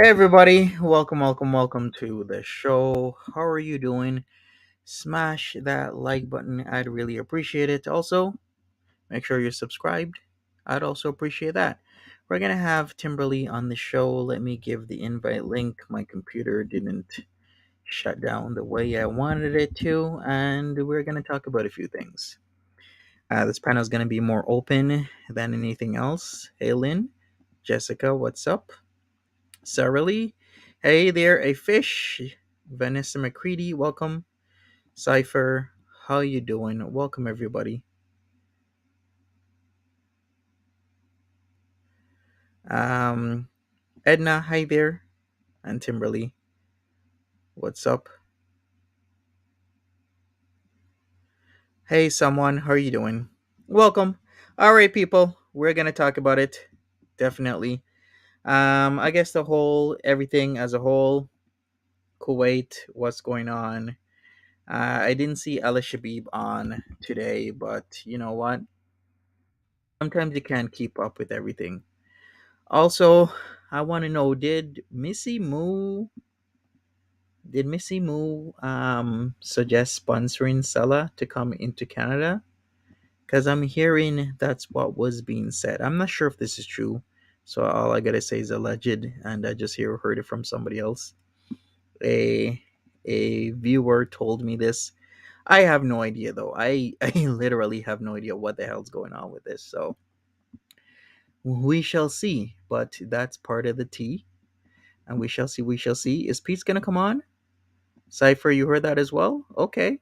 Hey everybody, welcome to the show. How are you doing? Smash that like button. I'd really appreciate it. Also, make sure you're subscribed. I'd also appreciate that. We're gonna have Timberly on the show. Let me give the invite link. My computer didn't shut down the way I wanted it to, and we're gonna talk about a few things. This panel is gonna be more open than anything else. Hey Lynn, Jessica, what's up? Sarah Lee. Hey there, a fish. Vanessa McCready, welcome. Cypher, how you doing? Welcome everybody. Um, Edna, hi there. And Timberly, what's up? Hey someone, how are you doing? Welcome. All right, people, we're gonna talk about it. Definitely. I guess the whole everything as a whole. Kuwait, what's going on? I didn't see Al Shabib on today, but you know what? Sometimes you can't keep up with everything. Also, I want to know did Missy Moo suggest sponsoring Sella to come into Canada? Because I'm hearing that's what was being said. I'm not sure if this is true, so all I gotta say is alleged, and I just heard it from somebody else. A a viewer told me this. I have no idea though. I literally have no idea what the hell's going on with this. So we shall see. But that's part of the tea, and we shall see. We shall see. Is Pete's gonna come on? Cypher, you heard that as well? Okay.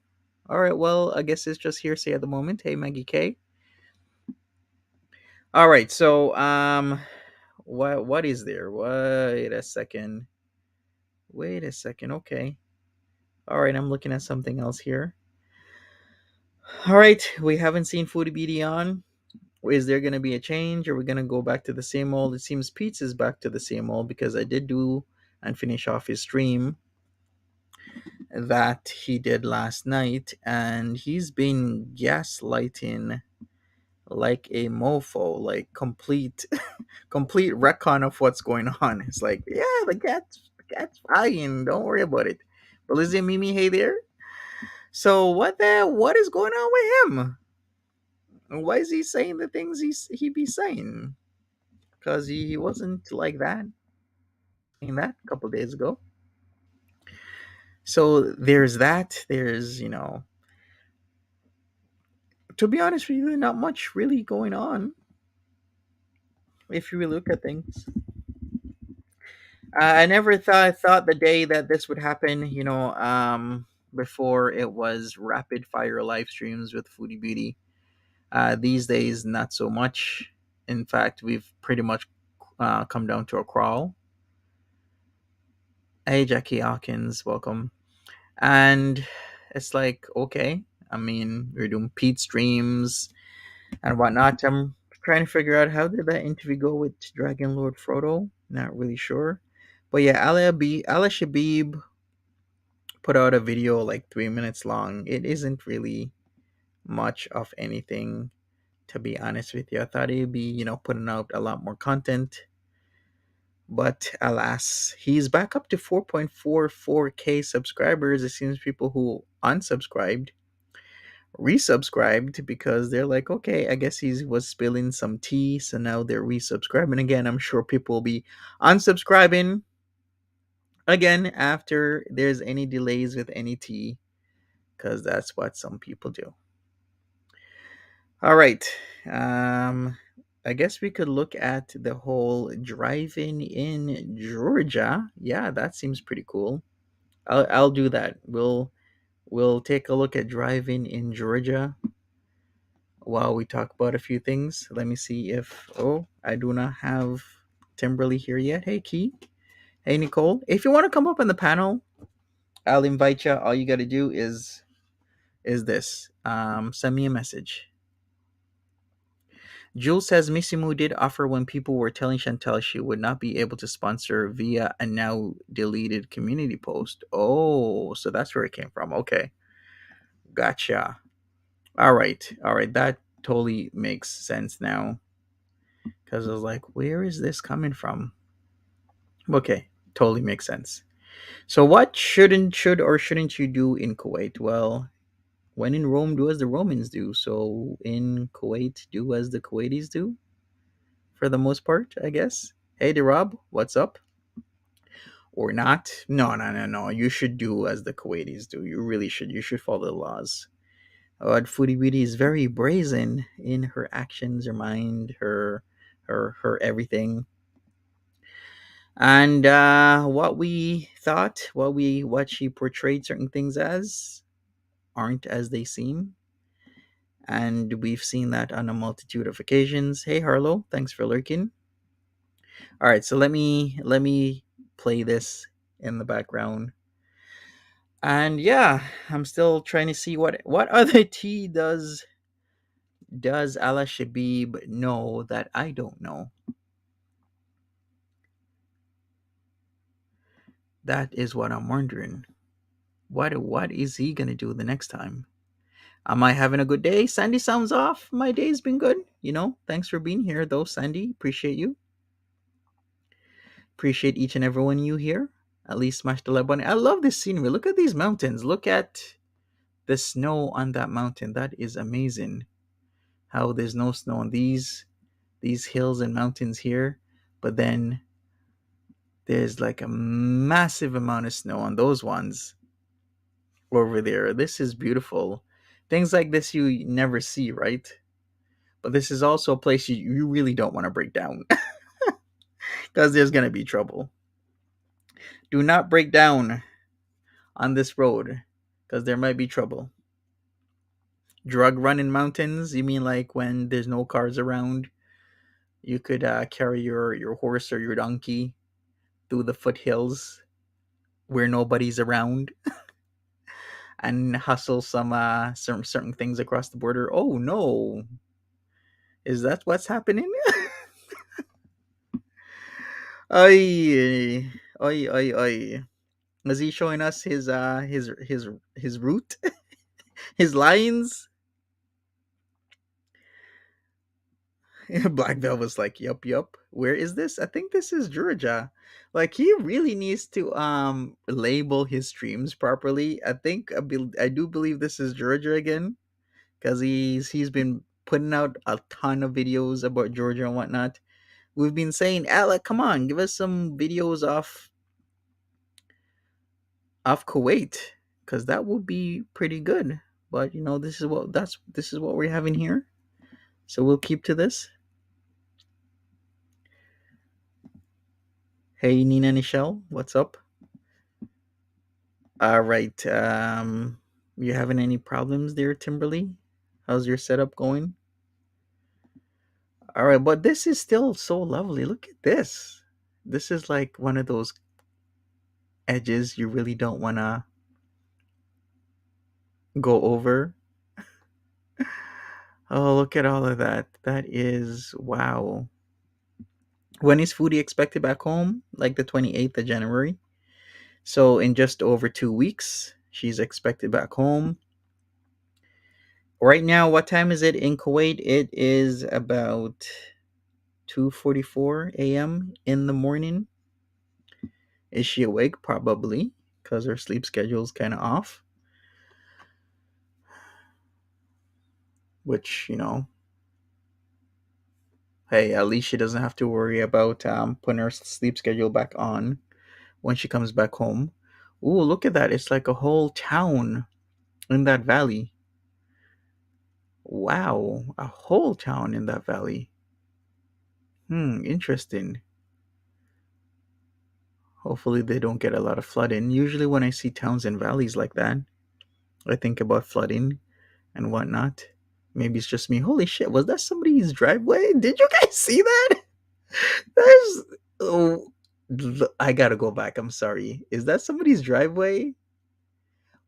All right. Well, I guess it's just hearsay at the moment. Hey, Maggie K. All right. So, what is there? Wait a second. Wait a second. Okay. All right. I'm looking at something else here. All right, we haven't seen Foodie BD on. Is there going to be a change? Are we going to go back to the same old? It seems Pizza's back to the same old because I did do and finish off his stream that he did last night, and he's been gaslighting like a mofo, like complete retcon of what's going on. It's like, yeah, the cat's fine. Don't worry about it. But Lizzie Mimi, hey there. So what is going on with him? Why is he saying the things he be saying? Because he wasn't like that in that a couple days ago. So there's that. There's to be honest with you, not much really going on if you really look at things. I never thought the day that this would happen. Before it was rapid fire live streams with Foodie Beauty. These days, not so much. In fact, we've pretty much come down to a crawl. Hey, Jackie Hawkins, welcome. And it's like, okay, I mean, we're doing Pete streams and whatnot. I'm trying to figure out how did that interview go with Dragon Lord Frodo. Not really sure, but yeah, Ali Shabib put out a video like 3 minutes long. It isn't really much of anything, to be honest with you. I thought he'd be putting out a lot more content, but alas, he's back up to 4.44k subscribers. It seems people who unsubscribed resubscribed because they're like, okay, I guess he was spilling some tea, so now they're resubscribing again. I'm sure people will be unsubscribing again after there's any delays with any tea, because that's what some people do. All right. Um, I guess we could look at the whole driving in Georgia. Yeah, that seems pretty cool. I'll do that. We'll take a look at driving in Georgia while we talk about a few things. Let me see if I do not have Timberly here yet. Hey Key. Hey Nicole. If you want to come up on the panel, I'll invite you. All you gotta do is this. Send me a message. Jules says Missimu did offer when people were telling Chantel she would not be able to sponsor via a now deleted community post. Oh, so that's where it came from. Okay. Gotcha. All right. All right. That totally makes sense now. Because I was like, where is this coming from? Okay. Totally makes sense. So what should or shouldn't you do in Kuwait? Well, when in Rome, do as the Romans do. So in Kuwait, do as the Kuwaitis do for the most part, I guess. Hey, Rob, what's up? Or not? No, no, no, no. You should do as the Kuwaitis do. You really should. You should follow the laws. Foodie Beauty is very brazen in her actions, her mind, her everything. And what she portrayed certain things as aren't as they seem. And we've seen that on a multitude of occasions. Hey Harlow, thanks for lurking. All right, so let me play this in the background. And yeah, I'm still trying to see what other tea does Ala Shabib know that I don't know. That is what I'm wondering. What is he gonna do the next time? Am I having a good day? Sandy sounds off. My day's been good. Thanks for being here though, Sandy. Appreciate you. Appreciate each and every one of you here. At least smash the like button. I love this scenery. Look at these mountains. Look at the snow on that mountain. That is amazing. How there's no snow on these hills and mountains here, but then there's like a massive amount of snow on those ones over there. This is beautiful. Things like this you never see, right? But this is also a place you really don't want to break down because there's going to be trouble. Do not break down on this road because there might be trouble. Drug running mountains? You mean like when there's no cars around? You could carry your horse or your donkey through the foothills where nobody's around. and hustle certain things across the border. Oh no, is that what's happening? Ay, ay, ay, ay. Is he showing us his route, his lines? Black Belt was like, "Yup, yup. Where is this? I think this is Georgia." Like he really needs to label his streams properly. I do believe this is Georgia again because he's been putting out a ton of videos about Georgia and whatnot. We've been saying, Alec, come on, give us some videos off Kuwait because that would be pretty good. But this is what we're having here, so we'll keep to this. Hey, Nina Nichelle, what's up? All right. You having any problems there, Timberly? How's your setup going? All right, but this is still so lovely. Look at this. This is like one of those edges you really don't want to go over. Oh, look at all of that. That is wow. When is Foodie expected back home? Like the 28th of January. So in just over 2 weeks, she's expected back home. Right now, what time is it in Kuwait? It is about 2:44 a.m. in the morning. Is she awake? Probably, because her sleep schedule is kind of off. Which, hey, at least she doesn't have to worry about putting her sleep schedule back on when she comes back home. Ooh, look at that. It's like a whole town in that valley. Wow, a whole town in that valley. Interesting. Hopefully they don't get a lot of flooding. Usually when I see towns and valleys like that, I think about flooding and whatnot. Maybe it's just me. Holy shit, was that somebody's driveway? Did you guys see that? There's oh, I gotta go back. I'm sorry. Is that somebody's driveway?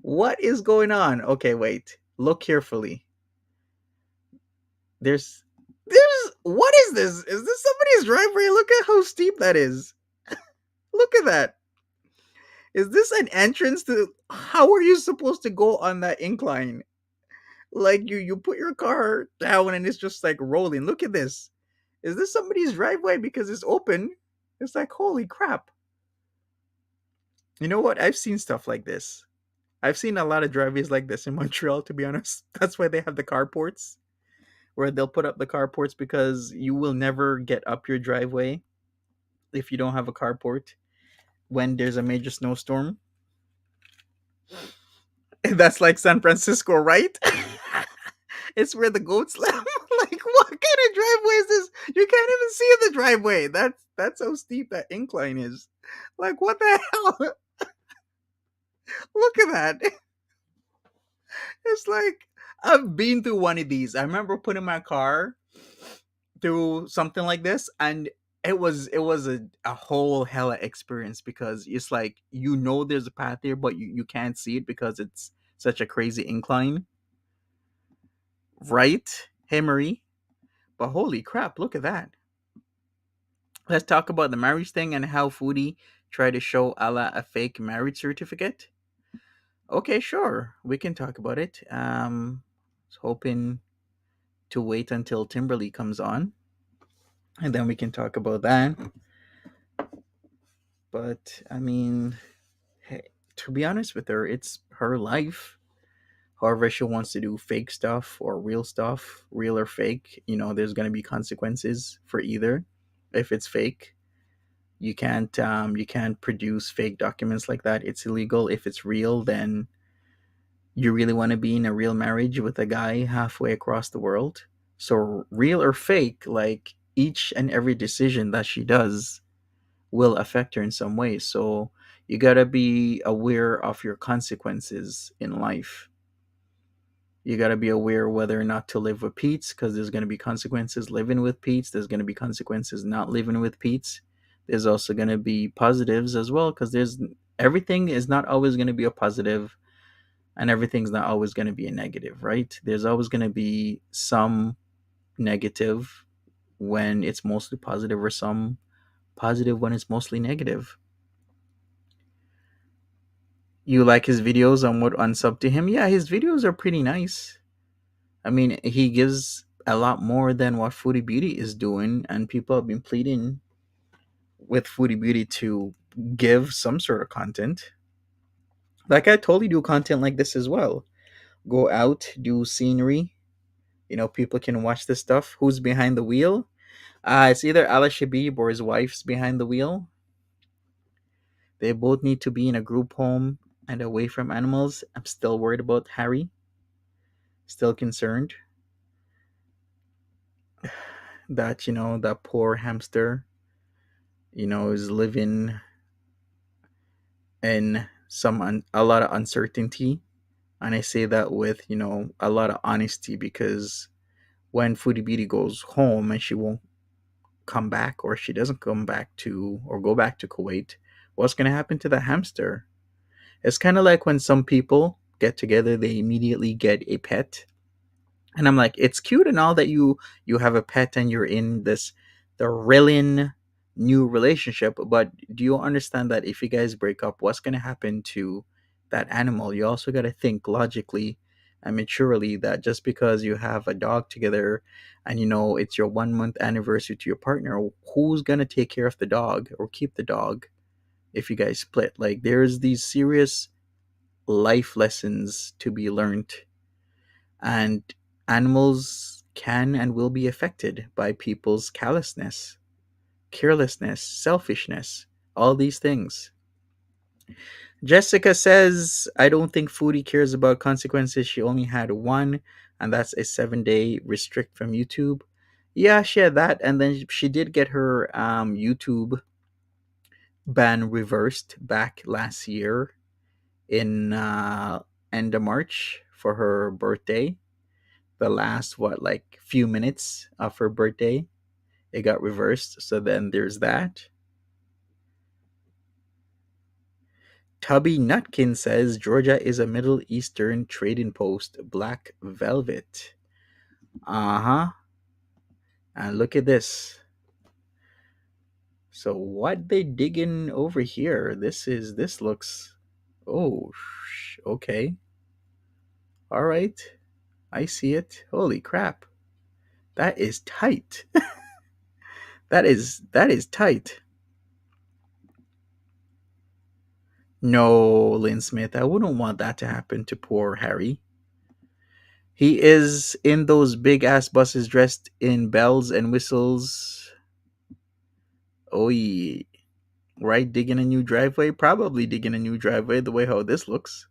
What is going on? Okay, wait. Look carefully. There's what is this? Is this somebody's driveway? Look at how steep that is. Look at that. Is this an entrance to how are you supposed to go on that incline? Like you put your car down and it's just like rolling. Look at this. Is this somebody's driveway because it's open? It's like holy crap. You know what? I've seen stuff like this. I've seen a lot of driveways like this in Montreal, to be honest. That's why they have the carports, where they'll put up the carports because you will never get up your driveway if you don't have a carport when there's a major snowstorm. That's like San Francisco, right? It's where the goats live. Like, what kind of driveway is this? You can't even see the driveway. That's how steep that incline is. Like, what the hell? Look at that. It's like I've been through one of these. I remember putting my car through something like this, and it was a whole hella experience because it's like there's a path there, but you can't see it because it's such a crazy incline. Right? Hey Marie. But holy crap, look at that. Let's talk about the marriage thing and how Foodie tried to show Allah a fake marriage certificate. Okay, sure. We can talk about it. Was hoping to wait until Timberly comes on and then we can talk about that. But I mean, hey, to be honest with her, it's her life. However, she wants to do fake stuff or real stuff, real or fake, there's going to be consequences for either. If it's fake, you can't produce fake documents like that. It's illegal. If it's real, then you really want to be in a real marriage with a guy halfway across the world. So real or fake, like each and every decision that she does will affect her in some way. So you got to be aware of your consequences in life. You got to be aware whether or not to live with Pete's because there's going to be consequences living with Pete's. There's going to be consequences not living with Pete's. There's also going to be positives as well because there's everything is not always going to be a positive And everything's not always going to be a negative, right? There's always going to be some negative when it's mostly positive, or some positive when it's mostly negative. You like his videos on what unsub to him? Yeah, his videos are pretty nice. I mean, he gives a lot more than what Foodie Beauty is doing, and people have been pleading with Foodie Beauty to give some sort of content. Like I totally do content like this as well. Go out, do scenery. People can watch this stuff. Who's behind the wheel? It's either Al Shabib or his wife's behind the wheel. They both need to be in a group home and away from animals. I'm still worried about Harry. Still concerned that, that poor hamster, is living in a lot of uncertainty. And I say that with, a lot of honesty, because when Foodie Beauty goes home and she won't come back, or she doesn't come back to, or go back to Kuwait, what's going to happen to the hamster? It's kind of like when some people get together, they immediately get a pet. And I'm like, it's cute and all that you have a pet and you're in this thrilling new relationship, but do you understand that if you guys break up, what's going to happen to that animal? You also got to think logically and maturely that just because you have a dog together and it's your 1 month anniversary to your partner, who's going to take care of the dog or keep the dog if you guys split? Like, there's these serious life lessons to be learned, and animals can and will be affected by people's callousness, carelessness, selfishness, all these things. Jessica says, I don't think Foodie cares about consequences. She only had one, and that's a 7-day restrict from YouTube. Yeah, she had that, and then she did get her YouTube ban reversed back last year in end of March for her birthday. The last, what, like few minutes of her birthday, it got reversed. So then there's that. Tubby Nutkin says Georgia is a Middle Eastern trading post, black velvet. Uh-huh. And look at this. So what they digging over here? This looks, oh, okay. All right. I see it. Holy crap. That is tight. That is tight. No, Lynn Smith, I wouldn't want that to happen to poor Harry. He is in those big ass buses dressed in bells and whistles. Oh, yeah. Right? Digging a new driveway? Probably digging a new driveway the way how this looks.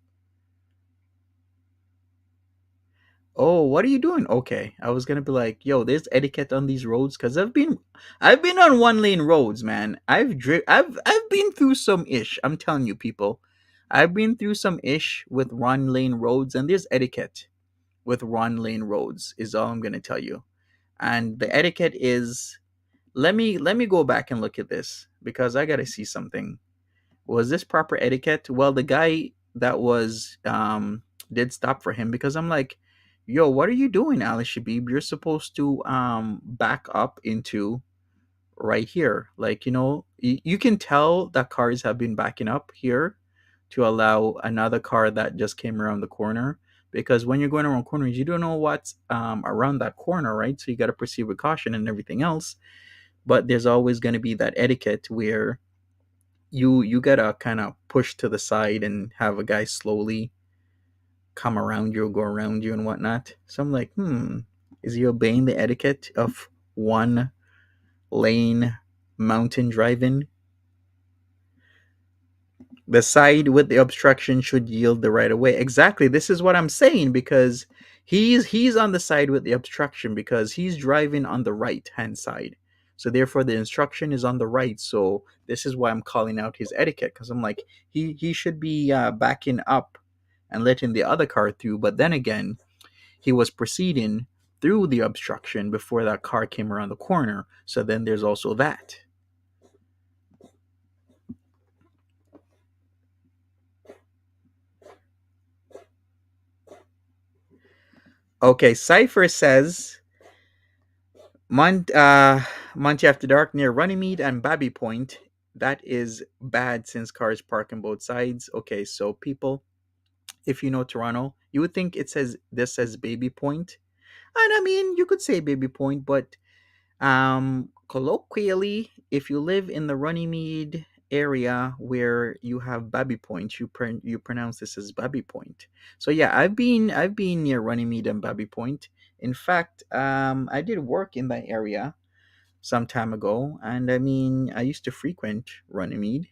Oh, what are you doing? Okay. I was gonna be like, yo, there's etiquette on these roads, because I've been on 1 lane roads, man. I've been through some ish. I'm telling you, people. I've been through some ish with 1 lane roads, and there's etiquette with 1 lane roads, is all I'm gonna tell you. And the etiquette is, let me go back and look at this, because I gotta see something. Was this proper etiquette? Well, the guy that was did stop for him, because I'm like, yo, what are you doing, Ali Shabib? You're supposed to back up into right here. Like, you can tell that cars have been backing up here to allow another car that just came around the corner, because when you're going around corners, you don't know what's around that corner, right? So you got to proceed with caution and everything else. But there's always going to be that etiquette where you gotta kind of push to the side and have a guy slowly come around you or go around you and whatnot. So I'm like, is he obeying the etiquette of 1 lane mountain driving? The side with the obstruction should yield the right of way. Exactly. This is what I'm saying, because he's on the side with the obstruction because he's driving on the right hand side. So therefore the instruction is on the right. So this is why I'm calling out his etiquette, because I'm like, he should be backing up and letting the other car through. But then again, he was proceeding through the obstruction before that car came around the corner. So then there's also that. Okay, Cypher says Monty After Dark near Runnymede and Babby Point. That is bad since cars park on both sides. Okay, so people, if you know Toronto, you would think it says this says Baby Point. And I mean, you could say Baby Point, but colloquially, if you live in the Runnymede area where you have Babby Point, you pronounce this as Babby Point. So yeah, I've been near Runnymede and Babby Point. In fact, I did work in that area some time ago, and I mean, I used to frequent Runnymede,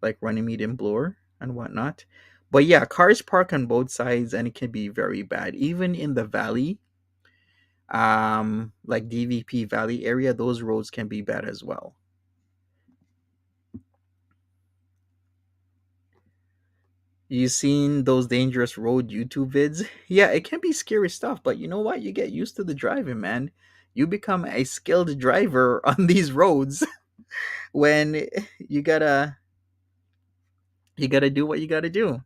like Runnymede and Bloor and whatnot. But yeah, cars park on both sides, and it can be very bad, even in the valley, like DVP Valley area. Those roads can be bad as well. You seen those dangerous road YouTube vids? Yeah, it can be scary stuff, but you know what? You get used to the driving, man. You become a skilled driver on these roads when you gotta you gotta do what you gotta do.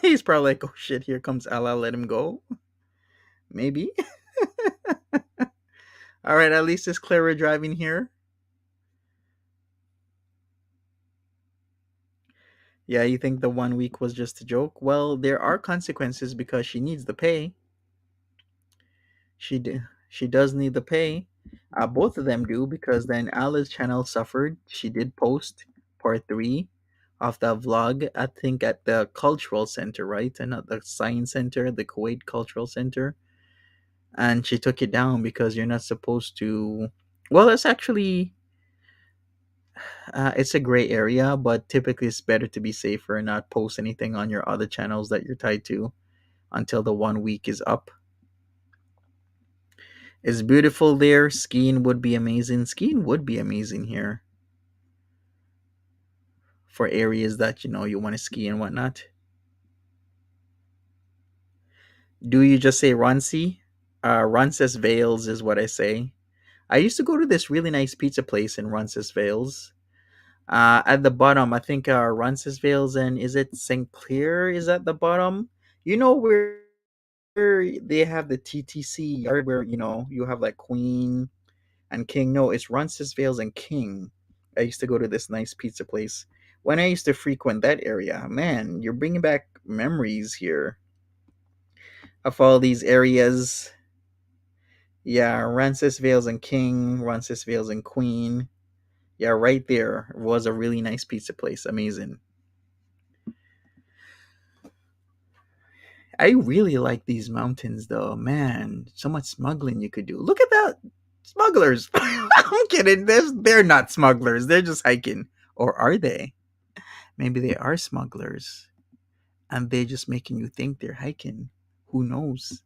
He's probably like, oh shit, here comes Allah, let him go. Maybe. All right, at least it's clearer driving here. Yeah, you think the 1 week was just a joke? Well, there are consequences because she needs the pay. She does need the pay. Both of them do because then Allah's channel suffered. She did post part three of that vlog. I think at the cultural center, right, and not the science center, the Kuwait Cultural Center. And she took it down because you're not supposed to. Well, it's actually it's a gray area, but typically it's better to be safer and not post anything on your other channels that you're tied to until the 1 week is up. It's beautiful there. Skiing would be amazing. Skiing would be amazing here for areas that you want to ski and whatnot. Do you just say Roncy? Roncesvalles is what I say. I used to go to this really nice pizza place in Roncesvalles. At the bottom, I think Roncesvalles and is it St. Clair is at the bottom? You know where they have the TTC yard where you have like Queen and King. No, it's Roncesvalles and King. I used to go to this nice pizza place when I used to frequent that area. Man, you're bringing back memories here of all these areas. Yeah, Roncesvalles and King, Roncesvalles and Queen. Yeah, right there was a really nice pizza place. Amazing. I really like these mountains though. Man, so much smuggling you could do. Look at that. Smugglers. I'm kidding. They're not smugglers. They're just hiking. Or are they? Maybe they are smugglers and they're just making you think they're hiking. Who knows?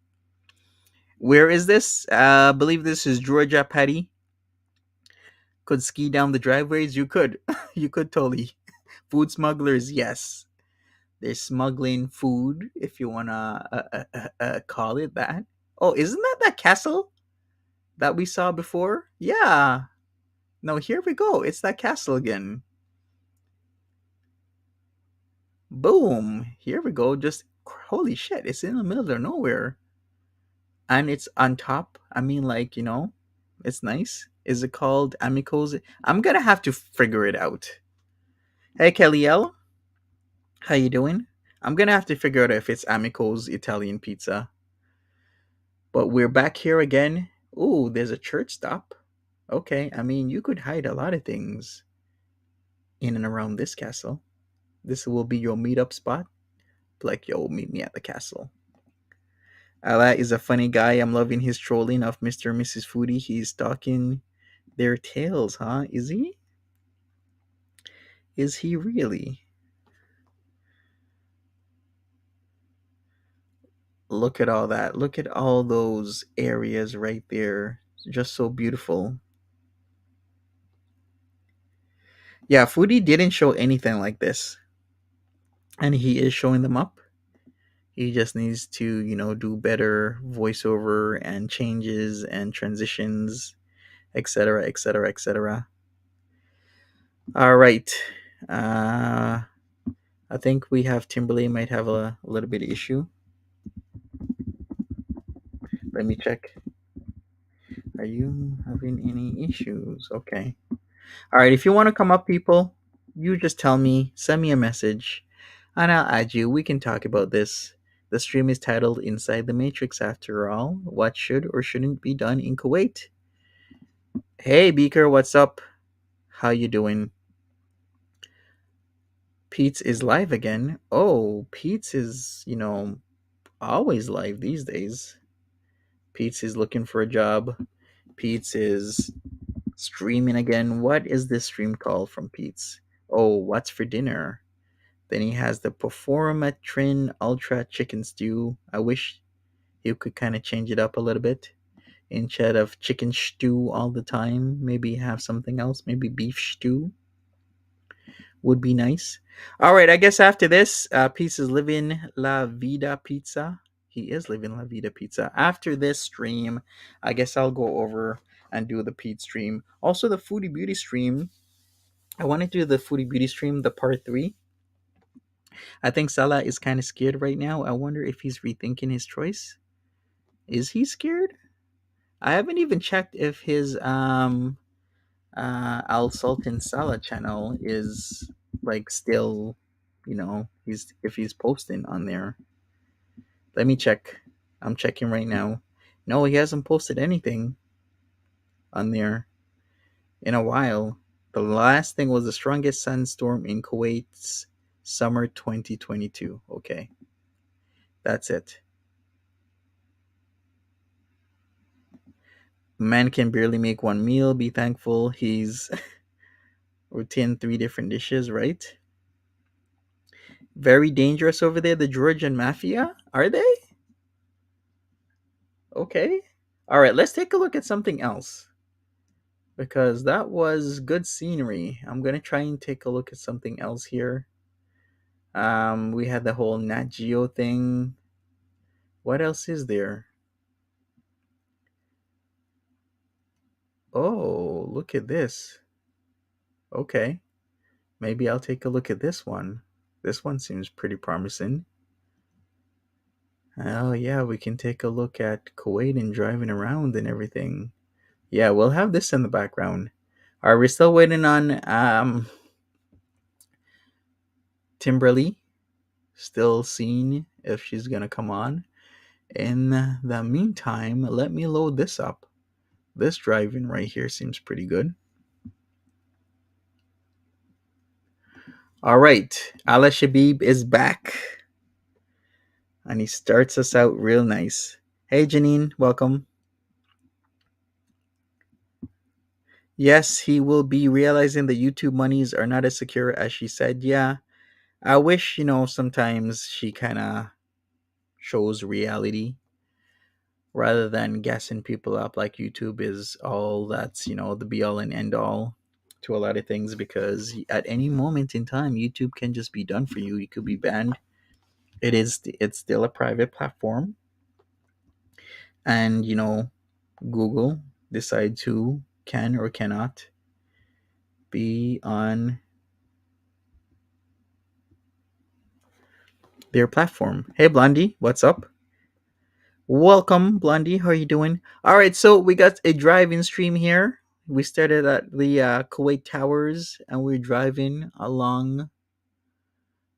Where is this? I believe this is Georgia, Patty. Could ski down the driveways? You could. You could totally. Food smugglers, yes. They're smuggling food, if you want to call it that. Oh, isn't that castle that we saw before? Yeah. No, here we go. It's that castle again. Boom. Here we go. Just holy shit. It's in the middle of nowhere. And it's on top. I mean, like, it's nice. Is it called Amico's? I'm going to have to figure it out. Hey, Kelly L. How you doing? I'm going to have to figure out if it's Amico's Italian pizza. But we're back here again. Ooh, there's a church stop. Okay, I mean, you could hide a lot of things in and around this castle. This will be your meetup spot. Like, yo, meet me at the castle. Allah is a funny guy. I'm loving his trolling of Mr. and Mrs. Foodie. He's stalking their tails, huh? Is he? Is he really? Look at all that. Look at all those areas right there. Just so beautiful. Yeah, Foodie didn't show anything like this. And he is showing them up. He just needs to, do better voiceover and changes and transitions, etc., etc., etc. All right. Uh, I think we have Timberlake might have a little bit of issue. Let me check. Are you having any issues? Okay. All right. If you want to come up, people, you just tell me, send me a message, and I'll add you. We can talk about this. The stream is titled Inside the Matrix, after all. What should or shouldn't be done in Kuwait? Hey, Beaker, what's up? How you doing? Pete's is live again. Oh, Pete's is, always live these days. Pete's is looking for a job. Pete's is streaming again. What is this stream called from Pete's? Oh, what's for dinner? Then he has the Performatrin Ultra Chicken Stew. I wish you could kind of change it up a little bit. Instead of chicken stew all the time, maybe have something else. Maybe beef stew would be nice. All right, I guess after this, Pete's is living La Vida Pizza. He is living La Vida Pizza. After this stream, I guess I'll go over and do the Pete stream. Also, the Foodie Beauty stream. I want to do the Foodie Beauty stream, the part 3. I think Salah is kind of scared right now. I wonder if he's rethinking his choice. Is he scared? I haven't even checked if his Al Sultan Salah channel is like still, he's if he's posting on there. Let me check. I'm checking right now. No, he hasn't posted anything on there in a while. The last thing was the strongest sandstorm in Kuwait's summer 2022. Okay, that's it. Man can barely make one meal. Be thankful he's routine 3 different dishes, right? Very dangerous over there, the Georgian mafia? Are they? Okay. All right, let's take a look at something else because that was good scenery. I'm going to try and take a look at something else here. We had the whole Nat Geo thing. What else is there? Oh, look at this. Okay. Maybe I'll take a look at this one. This one seems pretty promising. Oh, yeah, we can take a look at Kuwait and driving around and everything. Yeah, we'll have this in the background. Are we still waiting on Timberly? Still seeing if she's gonna come on. In the meantime, let me load this up. This driving right here seems pretty good. All right, Ala Shabib is back, and he starts us out real nice. Hey, Janine, welcome. Yes, he will be realizing the YouTube monies are not as secure as she said. Yeah, I wish, sometimes she kind of shows reality rather than gassing people up like YouTube is all that's, the be all and end all to a lot of things, because at any moment in time YouTube can just be done for you. You could be banned. It's still a private platform, and Google decides who can or cannot be on their platform. Hey Blondie, what's up? Welcome, Blondie. How are you doing? All right, so we got a driving stream here. We started at the Kuwait Towers, and we're driving along.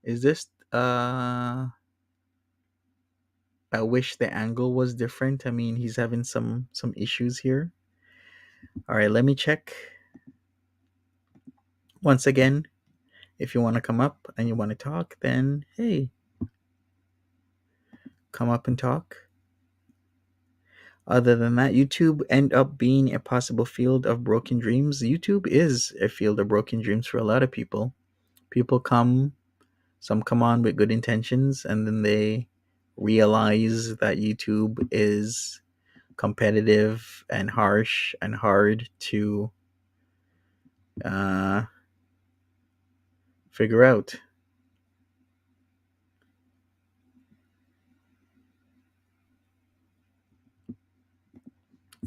Is this? I wish the angle was different. I mean, he's having some issues here. All right, let me check once again. If you want to come up and you want to talk, then hey, come up and talk. Other than that, YouTube end up being a possible field of broken dreams. YouTube is a field of broken dreams for a lot of people. People some come on with good intentions, and then they realize that YouTube is competitive and harsh and hard to uh, figure out.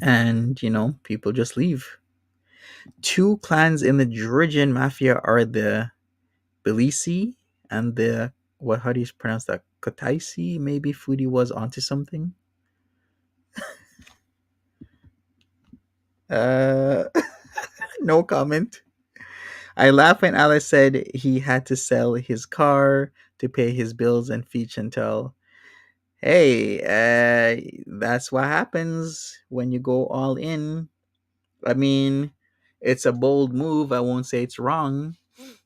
And, people just leave. 2 clans in the Georgian mafia are the Belisi and the, how do you pronounce that? Kotaisi? Maybe Foodie was onto something. Uh, no comment. I laugh when Alice said he had to sell his car to pay his bills and feed Chantel. Hey, that's what happens when you go all in. I mean, it's a bold move. I won't say it's wrong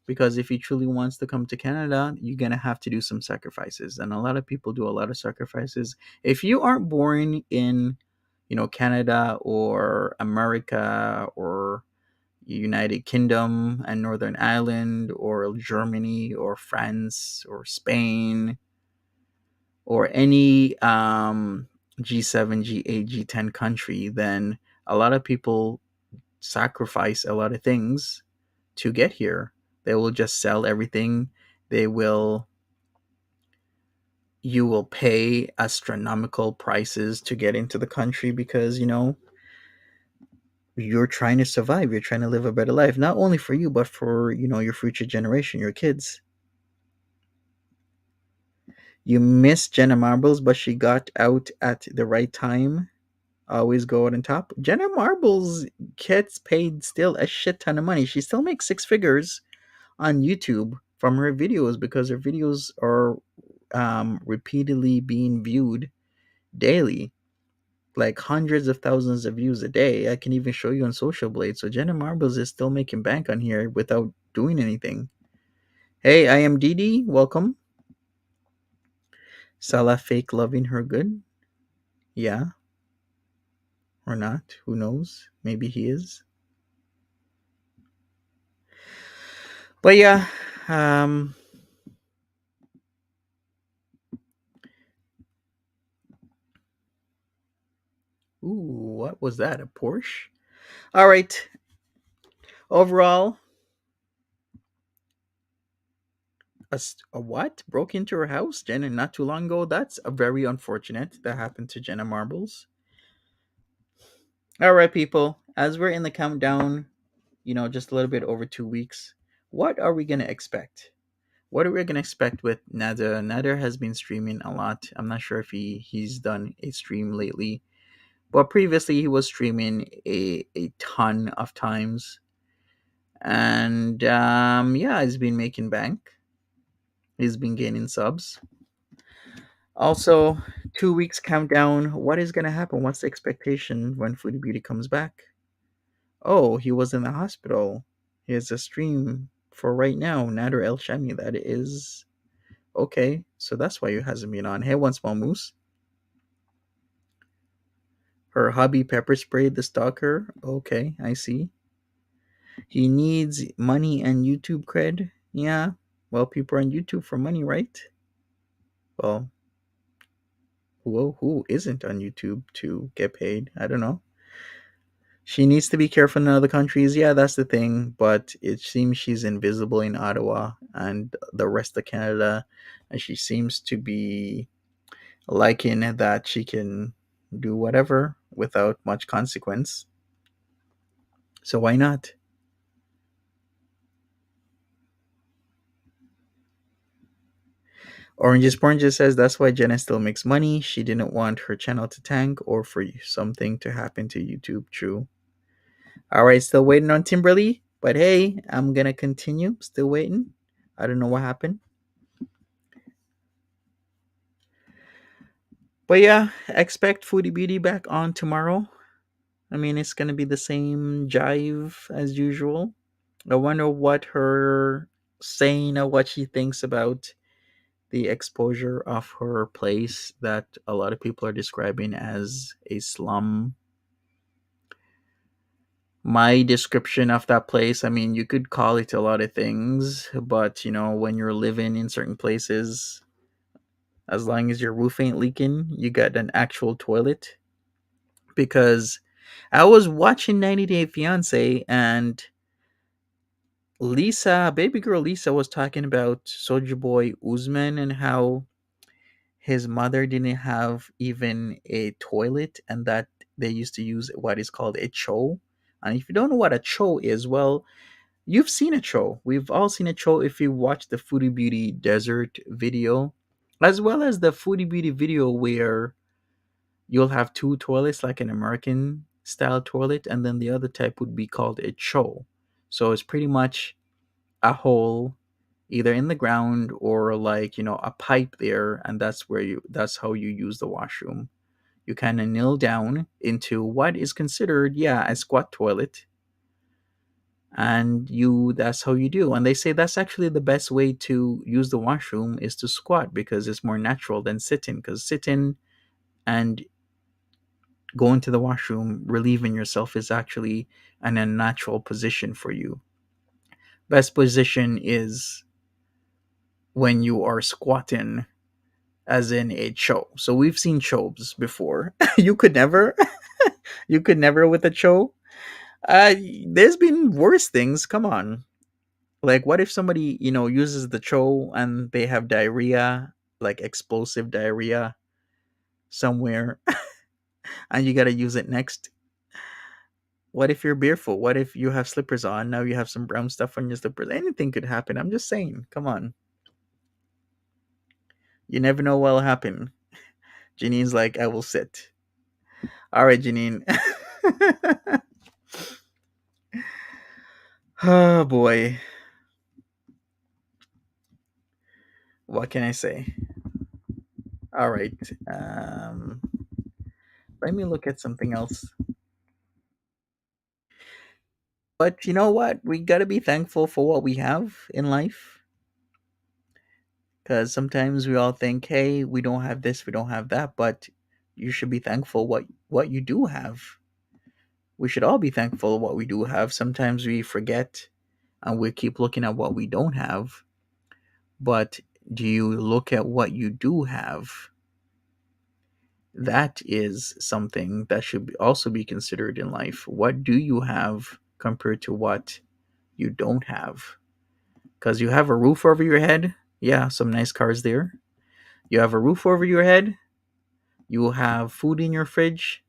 because if he truly wants to come to Canada, you're gonna have to do some sacrifices, and a lot of people do a lot of sacrifices. If you aren't born in, Canada or America or United Kingdom and Northern Ireland or Germany or France or Spain or any G7, G8, G10 country, then a lot of people sacrifice a lot of things to get here. They will just sell everything. They will You will pay astronomical prices to get into the country because, you're trying to survive. You're trying to live a better life, not only for you, but for, your future generation, your kids. You miss Jenna Marbles, but she got out at the right time. Always go out on top. Jenna Marbles gets paid still a shit ton of money. She still makes six figures on YouTube from her videos because her videos are repeatedly being viewed daily, like hundreds of thousands of views a day. I can even show you on Social Blade. So Jenna Marbles is still making bank on here without doing anything. Hey, I am Didi. Welcome. Salah fake loving her good. Yeah, or not. Who knows? Maybe he is. But yeah, um, ooh, what was that? A Porsche? All right. Overall, a what broke into her house, Jenna, not too long ago? That's a very unfortunate. That happened to Jenna Marbles. All right, people. As we're in the countdown, just a little bit over 2 weeks. What are we gonna expect? What are we gonna expect with Nader? Nader has been streaming a lot. I'm not sure if he's done a stream lately, but previously he was streaming a ton of times, and yeah, he's been making bank. He's been gaining subs. Also, 2 weeks countdown. What is gonna happen? What's the expectation when Foodie Beauty comes back? Oh, he was in the hospital. He has a stream for right now. Nader El Shami. That is okay. So that's why he hasn't been on. Hey, one small moose. Her hubby pepper sprayed the stalker. Okay, I see. He needs money and YouTube cred. Yeah. Well, people are on YouTube for money, right? Well, who isn't on YouTube to get paid? I don't know. She needs to be careful in other countries. Yeah, that's the thing. But it seems she's invisible in Ottawa and the rest of Canada. And she seems to be liking that she can do whatever without much consequence. So why not? Oranges Oranges says that's why Jenna still makes money. She didn't want her channel to tank or for something to happen to YouTube. True. All right, still waiting on Timberly. But hey, I'm going to continue. Still waiting. I don't know what happened. But yeah, expect Foodie Beauty back on tomorrow. I mean, it's gonna be the same jive as usual. I wonder what her saying or what she thinks about the exposure of her place that a lot of people are describing as a slum. My description of that place, I mean, you could call it a lot of things, but when you're living in certain places, as long as your roof ain't leaking, you got an actual toilet. Because I was watching 90 Day Fiance and Lisa, baby girl Lisa, was talking about Soldier Boy Usman and how his mother didn't have even a toilet and that they used to use what is called a cho. And if you don't know what a cho is, well, you've seen a cho. We've all seen a cho if you watch the Foodie Beauty Desert video, as well as the Foodie Beauty video where you'll have two toilets like an American style toilet, and then the other type would be called a cho. So it's pretty much a hole either in the ground or like, a pipe there, and that's how you use the washroom. You kind of kneel down into what is considered, yeah, a squat toilet, and you that's how you do. And they say that's actually the best way to use the washroom is to squat because it's more natural than sitting, because sitting and going to the washroom, relieving yourself is actually an unnatural position for you. Best position is when you are squatting, as in a cho. So we've seen chobs before. You could never, you could never with a cho. Uh, there's been worse things. Come on. Like, what if somebody, uses the cho and they have diarrhea, like explosive diarrhea somewhere, and you got to use it next? What if you're barefoot? What if you have slippers on? Now you have some brown stuff on your slippers. Anything could happen. I'm just saying. Come on. You never know what'll happen. Janine's like, I will sit. All right, Janine. Oh boy. What can I say? All right. Um, Let me look at something else. But you know what? We got to be thankful for what we have in life. Because sometimes we all think, hey, we don't have this, we don't have that. But you should be thankful what you do have. We should all be thankful what we do have. Sometimes we forget and we keep looking at what we don't have. But do you look at what you do have? That is something that should also be considered in life. What do you have compared to what you don't have? Because you have a roof over your head. Yeah, some nice cars there. You have a roof over your head. You have food in your fridge.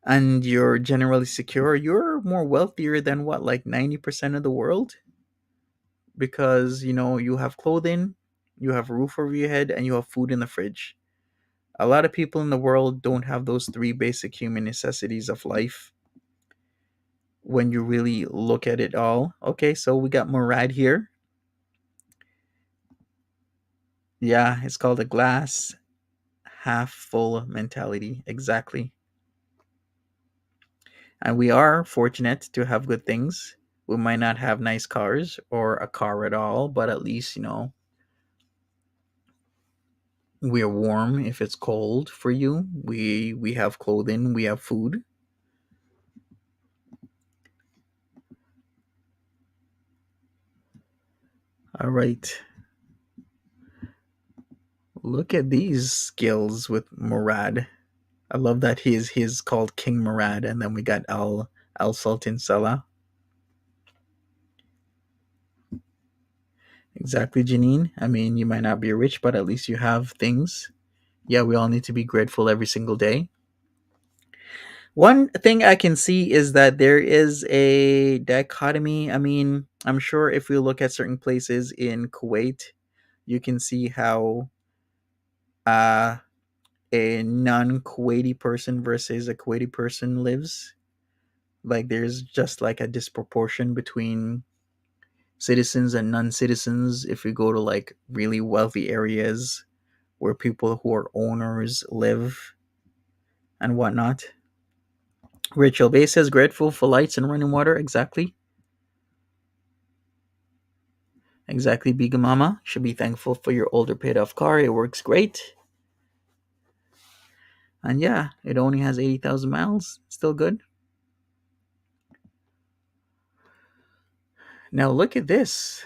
And you're generally secure. You're more wealthier than what, like 90% of the world? Because, you have clothing, you have a roof over your head, and you have food in the fridge. A lot of people in the world don't have those three basic human necessities of life when you really look at it all. Okay, so we got Murad here. Yeah, it's called a glass half full mentality. Exactly. And we are fortunate to have good things. We might not have nice cars or a car at all, but at least, we're warm if it's cold for you. We have clothing, we have food. All right. Look at these skills with Murad. I love that he's called King Murad, and then we got Al Sultan Salah. Exactly, Janine. I mean, you might not be rich, but at least you have things. Yeah, we all need to be grateful every single day. One thing I can see is that there is a dichotomy. I mean, I'm sure if we look at certain places in Kuwait, you can see how uh, a non-Kuwaiti person versus a Kuwaiti person lives. Like, there's just like a disproportion between citizens and non-citizens if we go to like really wealthy areas where people who are owners live and whatnot. Rachel Bay says grateful for lights and running water. Exactly. Exactly, Biga Mama. Should be thankful for your older paid off car. It works great. And yeah, it only has 80,000 miles. Still good. Now look at this.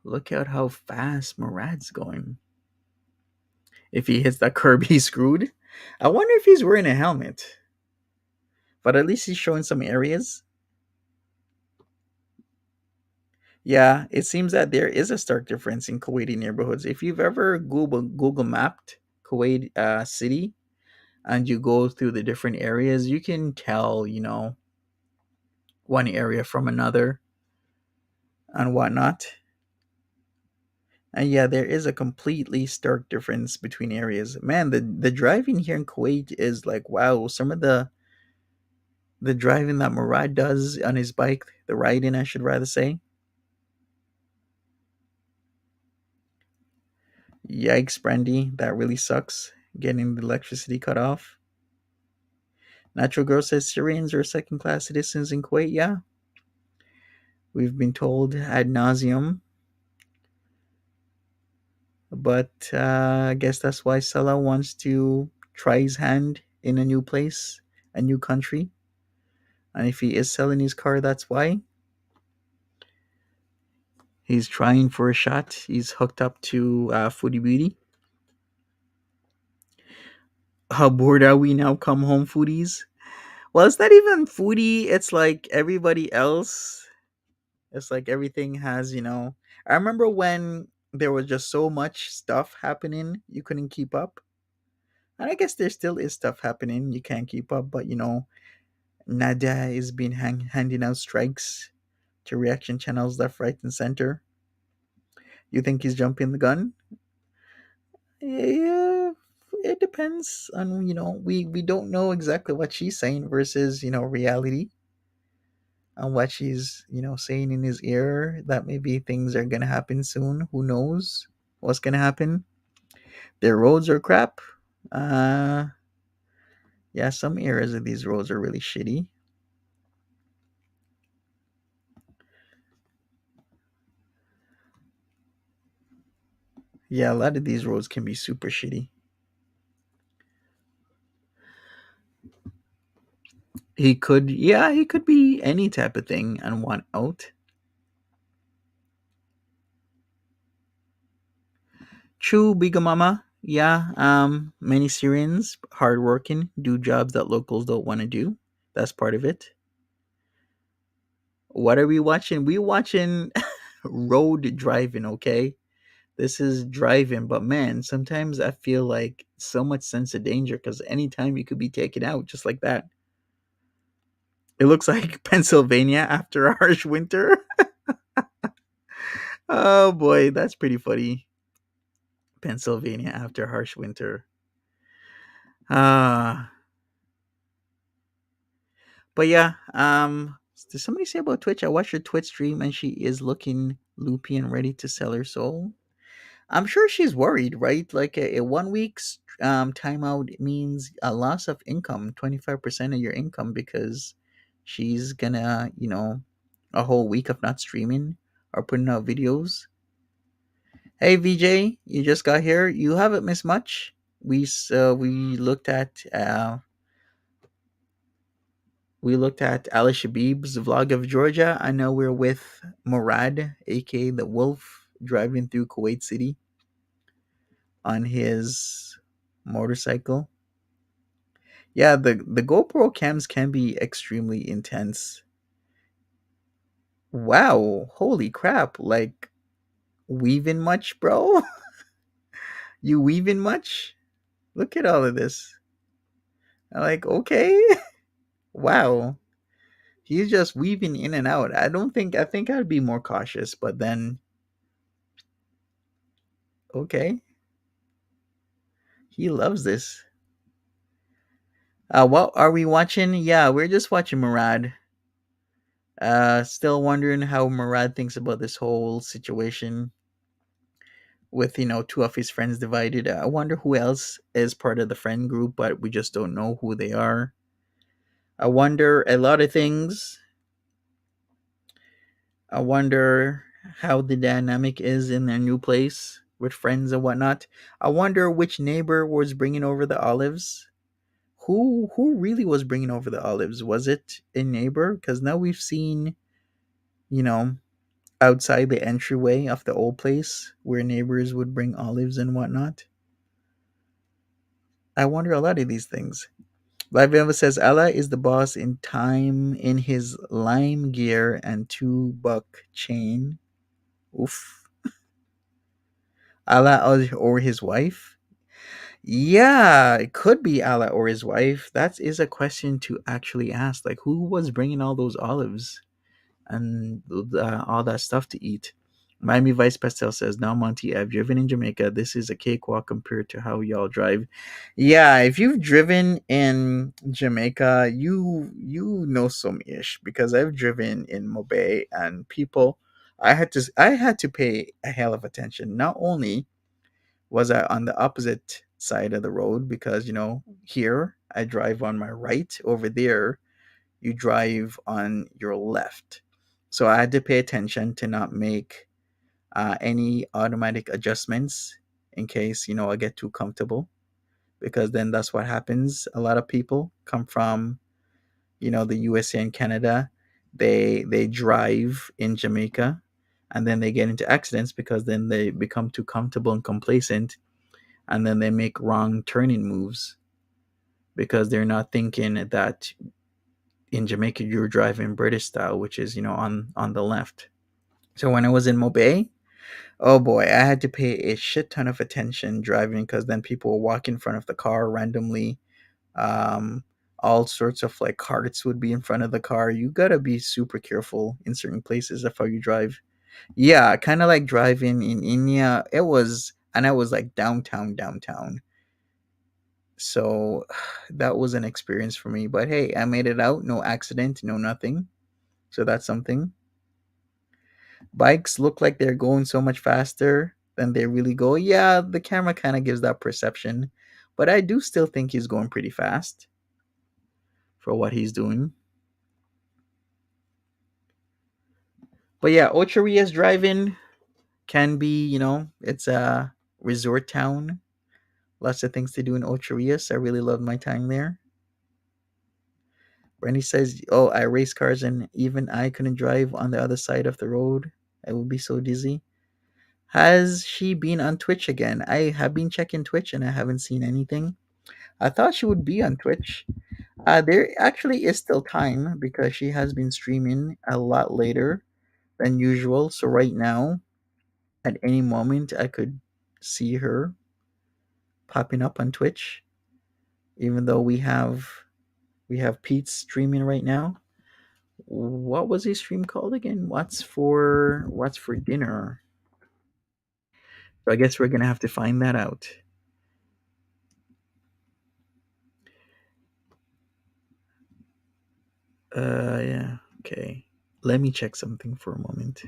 Look at how fast Murad's going. If he hits that curb, he's screwed. I wonder if he's wearing a helmet. But at least he's showing some areas. Yeah, it seems that there is a stark difference in Kuwaiti neighborhoods. If you've ever Google mapped Kuwait city and you go through the different areas, you can tell, one area from another and whatnot. And yeah, there is a completely stark difference between areas. Man, the driving here in Kuwait is like, wow. Some of the The driving that Murad does on his bike, the riding, I should rather say. Yikes, Brandy, that really sucks. Getting the electricity cut off. Natural Girl says Syrians are second class citizens in Kuwait. Yeah, we've been told ad nauseum, but I guess that's why Salah wants to try his hand in a new place, a new country. And if he is selling his car, that's why. He's trying for a shot. He's hooked up to Foodie Beauty. How bored are we now? Come home, foodies. Well, it's not even foodie. It's like everybody else. It's like everything has, I remember when there was just so much stuff happening, you couldn't keep up. And I guess there still is stuff happening, you can't keep up. But, Nada is being handing out strikes to reaction channels left, right, and center. You think he's jumping the gun? Yeah, it depends on, we don't know exactly what she's saying versus, reality, on what she's, saying in his ear, that maybe things are gonna happen soon. Who knows what's gonna happen? Their roads are crap. Uh yeah, some areas of these roads are really shitty. Yeah, a lot of these roads can be super shitty. He could be any type of thing and want out. True, Big Mama. Yeah, many Syrians, hardworking, do jobs that locals don't want to do. That's part of it. What are we watching? We watching road driving, okay? This is driving, but man, sometimes I feel like so much sense of danger because anytime you could be taken out just like that. It looks like Pennsylvania after a harsh winter. Oh boy, that's pretty funny. Pennsylvania after a harsh winter. Ah, but yeah. Did somebody say about Twitch? I watched her Twitch stream and she is looking loopy and ready to sell her soul. I'm sure she's worried, right? Like a 1 week timeout means a loss of income, 25% of your income, because she's gonna, a whole week of not streaming or putting out videos. Hey VJ, you just got here. You haven't missed much. We looked at Ali Shabib's vlog of Georgia. I know we're with Murad, aka the Wolf, driving through Kuwait City on his motorcycle. Yeah, the GoPro cams can be extremely intense. Wow, holy crap! Like weaving much, bro? You weaving much? Look at all of this. I'm like, okay, wow. He's just weaving in and out. I think I'd be more cautious, but then okay, he loves this. What are we watching? Yeah, we're just watching Murad. Still wondering how Murad thinks about this whole situation with two of his friends divided. I wonder who else is part of the friend group, but we just don't know who they are. I wonder a lot of things. I wonder how the dynamic is in their new place with friends and whatnot. I wonder which neighbor was bringing over the olives. Who really was bringing over the olives? Was it a neighbor? Because now we've seen, you know, outside the entryway of the old place where neighbors would bring olives and whatnot. I wonder a lot of these things. Live Elvis says Allah is the boss in time in his lime gear and $2 chain. Oof. Allah or his wife? Yeah, it could be Allah or his wife. That is a question to actually ask. Like, who was bringing all those olives and all that stuff to eat? Miami Vice Pastel says, "Now, Monty, I've driven in Jamaica. This is a cakewalk compared to how y'all drive." Yeah, if you've driven in Jamaica, you know some ish because I've driven in Mobay and people. I had to pay a hell of attention. Not only was I on the opposite side of the road because here I drive on my right, over there you drive on your left. So I had to pay attention to not make any automatic adjustments in case I get too comfortable, because then that's what happens. A lot of people come from the USA and Canada. They drive in Jamaica, and then they get into accidents because then they become too comfortable and complacent, and then they make wrong turning moves because they're not thinking that in Jamaica you're driving British style, which is on the left. So when I was in Mobay, oh boy, I had to pay a shit ton of attention driving because then people would walk in front of the car randomly. Um, all sorts of like carts would be in front of the car. You gotta be super careful in certain places of how you drive. Yeah, kind of like driving in India. It was, and I was like downtown. So that was an experience for me. But hey, I made it out. No accident, no nothing. So that's something. Bikes look like they're going so much faster than they really go. Yeah, the camera kind of gives that perception, but I do still think he's going pretty fast for what he's doing. But yeah, Ocheria's driving can be, it's a resort town. Lots of things to do in Ocherias. I really loved my time there. Brandy says, "Oh, I race cars and even I couldn't drive on the other side of the road. I would be so dizzy." Has she been on Twitch again? I have been checking Twitch and I haven't seen anything. I thought she would be on Twitch. There actually is still time because she has been streaming a lot later than usual. So right now, at any moment, I could see her popping up on Twitch. Even though we have Pete streaming right now. What was his stream called again? What's for dinner? So I guess we're gonna have to find that out. Yeah. Okay. Let me check something for a moment.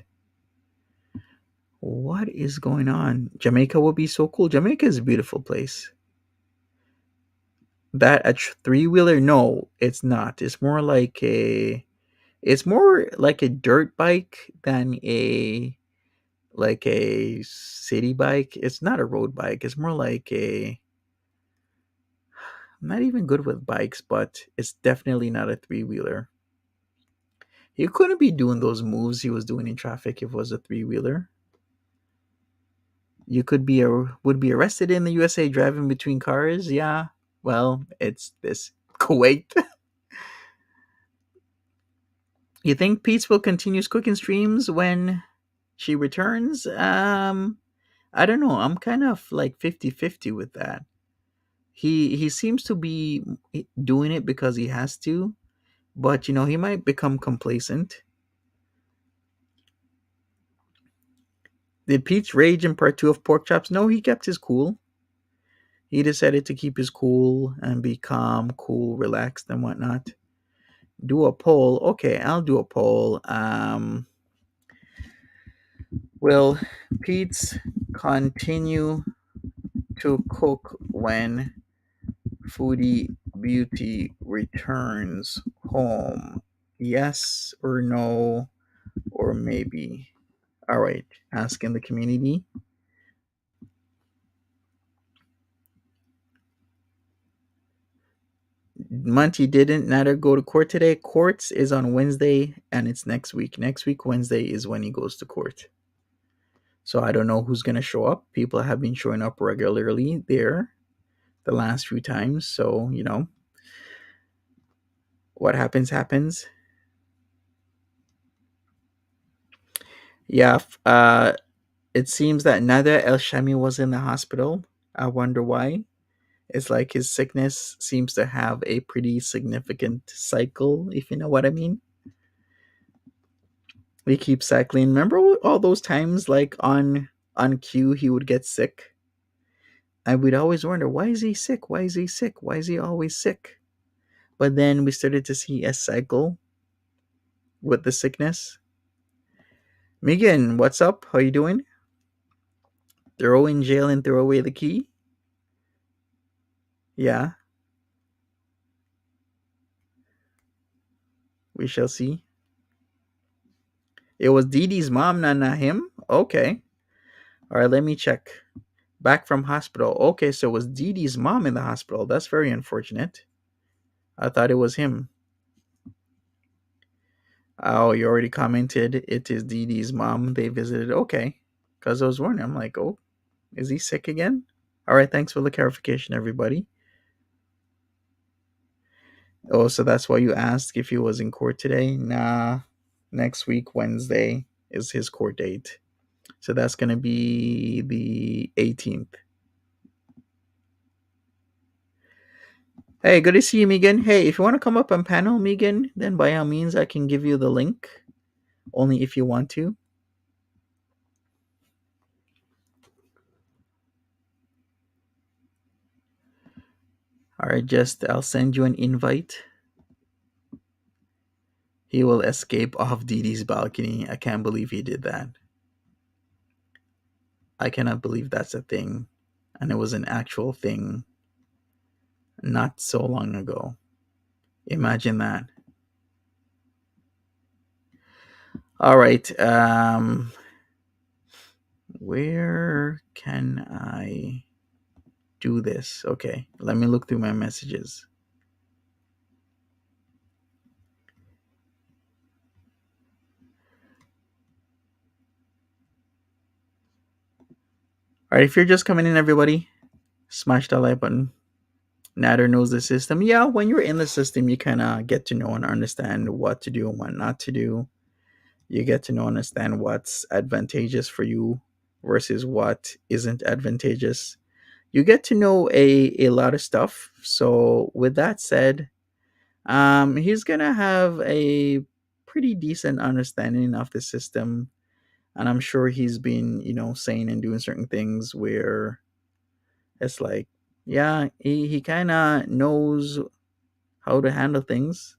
What is going on? Jamaica will be so cool. Jamaica is a beautiful place. That a three wheeler? No, it's not. It's more like a dirt bike than a city bike. It's not a road bike. It's more like a. I'm not even good with bikes, but it's definitely not a three wheeler. He couldn't be doing those moves he was doing in traffic if it was a three wheeler. You would be arrested in the USA driving between cars. Yeah, well, it's this Kuwait. You think Pete's will continue cooking streams when she returns? I don't know. I'm kind of like 50-50 with that. He seems to be doing it because he has to, but he might become complacent. Did Pete's rage in part 2 of Pork Chops? No, he kept his cool. He decided to keep his cool and be calm, cool, relaxed, and whatnot. Do a poll. Okay, I'll do a poll. Will Pete's continue to cook when Foodie Beauty returns home? Yes or no, or maybe. All right, asking the community. Monty didn't neither go to court today. Courts is on Wednesday and it's next week. Next week, Wednesday, is when he goes to court. So I don't know who's going to show up. People have been showing up regularly there the last few times. So, what happens, happens. Yeah, it seems that neither El Shami was in the hospital. I wonder why. It's like his sickness seems to have a pretty significant cycle, if you know what I mean. We keep cycling. Remember all those times, like on cue, he would get sick, and we'd always wonder, why is he sick? Why is he sick? Why is he always sick? But then we started to see a cycle with the sickness. Megan, what's up? How you doing? Throw in jail and throw away the key? Yeah, we shall see. It was Dee Dee's mom, not him? Okay. All right, let me check. Back from hospital. Okay, so it was Dee Dee's mom in the hospital. That's very unfortunate. I thought it was him. Oh, you already commented. It is Dee Dee's mom. They visited. Okay. Because I was wondering. I'm like, oh, is he sick again? All right, thanks for the clarification, everybody. Oh, so that's why you asked if he was in court today? Nah. Next week, Wednesday, is his court date. So that's going to be the 18th. Hey, good to see you, Megan. Hey, if you want to come up and panel, Megan, then by all means, I can give you the link. Only if you want to. All right, just I'll send you an invite. He will escape off Dee Dee's balcony. I can't believe he did that. I cannot believe that's a thing. And it was an actual thing not so long ago. Imagine that. All right. Where can I do this? Okay, let me look through my messages. All right, if you're just coming in, everybody, smash that like button. Nader knows the system. Yeah, when you're in the system, you kind of get to know and understand what to do and what not to do. You get to know and understand what's advantageous for you versus what isn't advantageous. You get to know a lot of stuff. So with that said, he's gonna have a pretty decent understanding of the system, and I'm sure he's been, saying and doing certain things where it's like, yeah, he kind of knows how to handle things.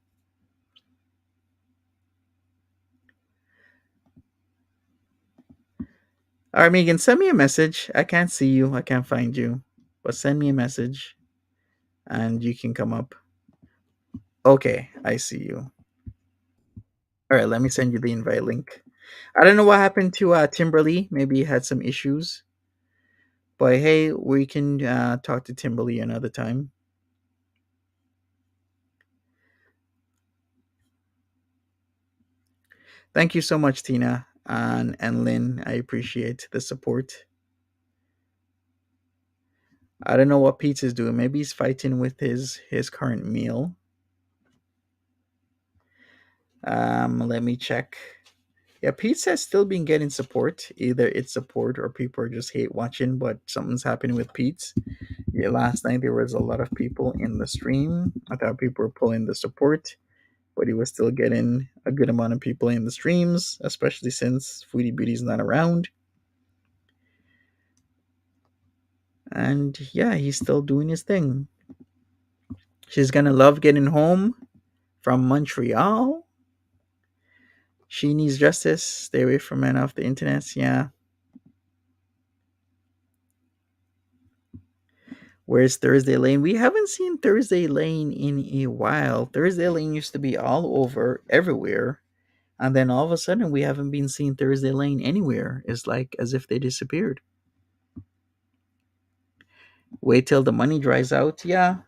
All right, Megan, send me a message. I can't see you, I can't find you, but send me a message and you can come up. Okay, I see you. All right, let me send you the invite link. I don't know what happened to Timberly. Maybe he had some issues. But hey, we can talk to Timberly another time. Thank you so much, Tina and Lynn. I appreciate the support. I don't know what Pete is doing. Maybe he's fighting with his current meal. Let me check. Yeah, Pete's has still been getting support. Either it's support or people just hate watching, but something's happening with Pete's. Yeah, last night there was a lot of people in the stream. I thought people were pulling the support, but he was still getting a good amount of people in the streams, especially since Foodie Beauty's not around. And yeah, he's still doing his thing. She's gonna love getting home from Montreal. She needs justice. Stay away from men off the internet. Yeah. Where's Thursday Lane? We haven't seen Thursday Lane in a while. Thursday Lane used to be all over, everywhere. And then all of a sudden, we haven't been seeing Thursday Lane anywhere. It's like as if they disappeared. Wait till the money dries out. Yeah.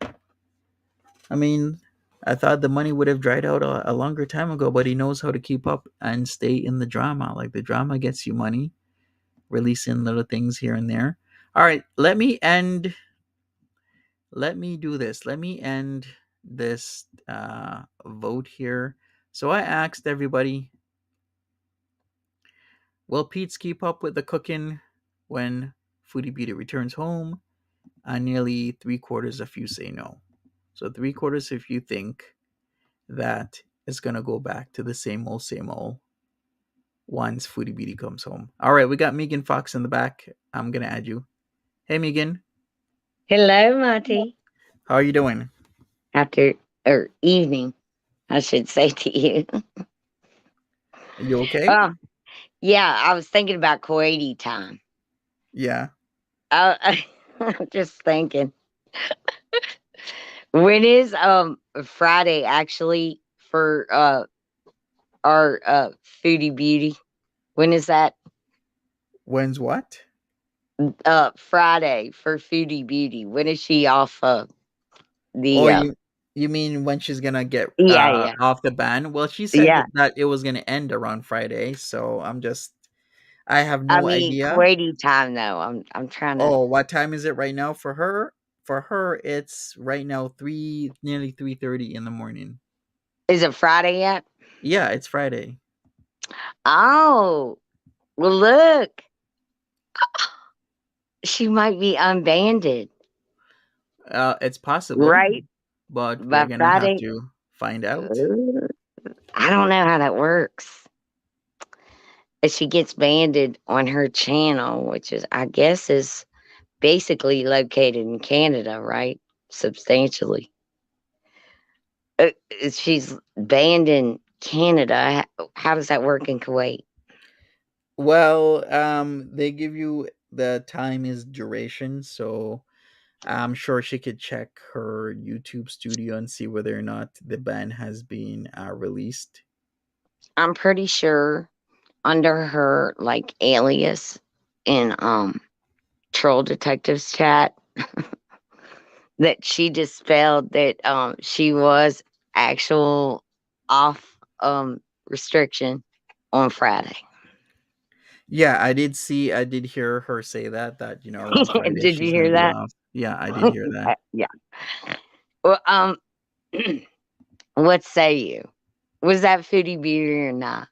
I mean, I thought the money would have dried out a longer time ago, but he knows how to keep up and stay in the drama. Like the drama gets you money, releasing little things here and there. All right, let me do this. Let me end this vote here. So I asked everybody, will Pete's keep up with the cooking when Foodie Beauty returns home? And nearly 3/4 of you say no. So 3/4 of you think that it's gonna go back to the same old, same old. once Foodie Beauty comes home. All right, we got Megan Fox in the back. I'm gonna add you. Hey, Megan, Hello, Monty. how are you doing? After or evening, I should say to you. Are you okay? Oh, yeah, I was thinking about Kuwaiti time. Yeah. I'm just thinking, when is Friday actually for our foodie beauty? When is that? When's what? Friday for foodie beauty. When is she off Oh, the you mean when she's gonna get yeah, yeah, off the ban? Well, she said yeah. that it was gonna end around Friday, so I have I no mean idea. Kuwaiti time though. I'm trying to. Oh, what time is it right now for her? For her, it's right now nearly 3:30 in the morning. Is it Friday yet? Yeah, it's Friday. Oh, well, look, she might be unbanded, It's possible, right? but we're By gonna have Friday. to find out. Ooh, I don't know how that works. If she gets banded on her channel, which is, I guess, is basically located in Canada, right? Substantially. If she's banned in Canada, how does that work in Kuwait? Well, they give you the time is duration, so I'm sure she could check her YouTube studio and see whether or not the ban has been released. I'm pretty sure under her like alias in Troll Detectives chat that she dispelled that she was actual off restriction on Friday. Yeah, I did hear her say that around Friday Did you she's gonna hear be that? off. Yeah, I did hear that. Yeah. Well, what say you? Was that foodie beauty or not?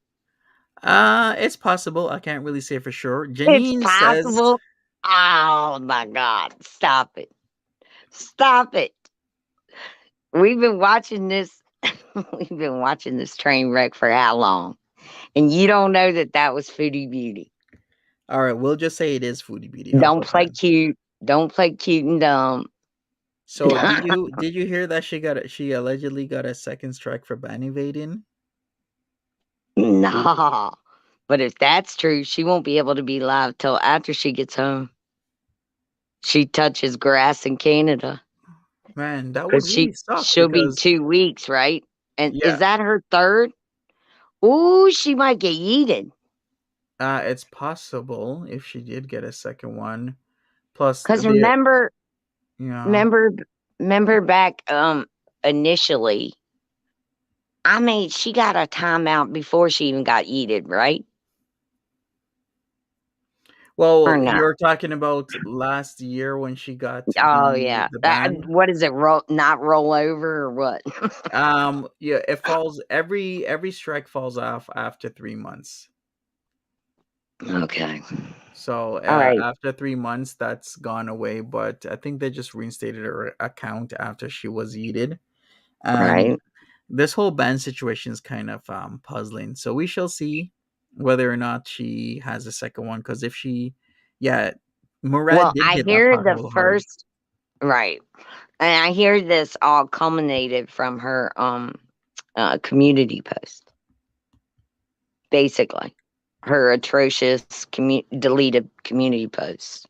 It's possible. I can't really say for sure. It's Janine says, possible. Oh my God. Stop it. Stop it. We've been watching this. We've been watching this train wreck for how long? And you don't know that that was foodie beauty. "All right, we'll just say it is Foodie Beauty. How Don't about play that?" cute. Don't play cute and dumb. So, did you hear that she allegedly got a second strike for ban evading? Nah. But if that's true, she won't be able to be live till after she gets home. She touches grass in Canada. Man, that would Cause really suck she'll be because 2 weeks, right? And is yeah, that her third? Ooh, she might get yeeted. it's possible if she did get a second one. Plus, Cause remember, yeah. remember, remember back initially. I mean, she got a timeout before she even got yeeted, right? Or Well, no? you're talking about last year when she got Oh the yeah. the ban. What is it? Not roll over or what? Yeah, it falls every strike falls off after 3 months. Okay. So All right. after 3 months, that's gone away. But I think they just reinstated her account after she was yeeted. And Right. this whole ban situation is kind of puzzling. So we shall see whether or not she has a second one. Because if she, yeah, Murad Well, did I hit that hear the pothole hard. first right, and I hear this all culminated from her community post. Basically, her atrocious deleted community post.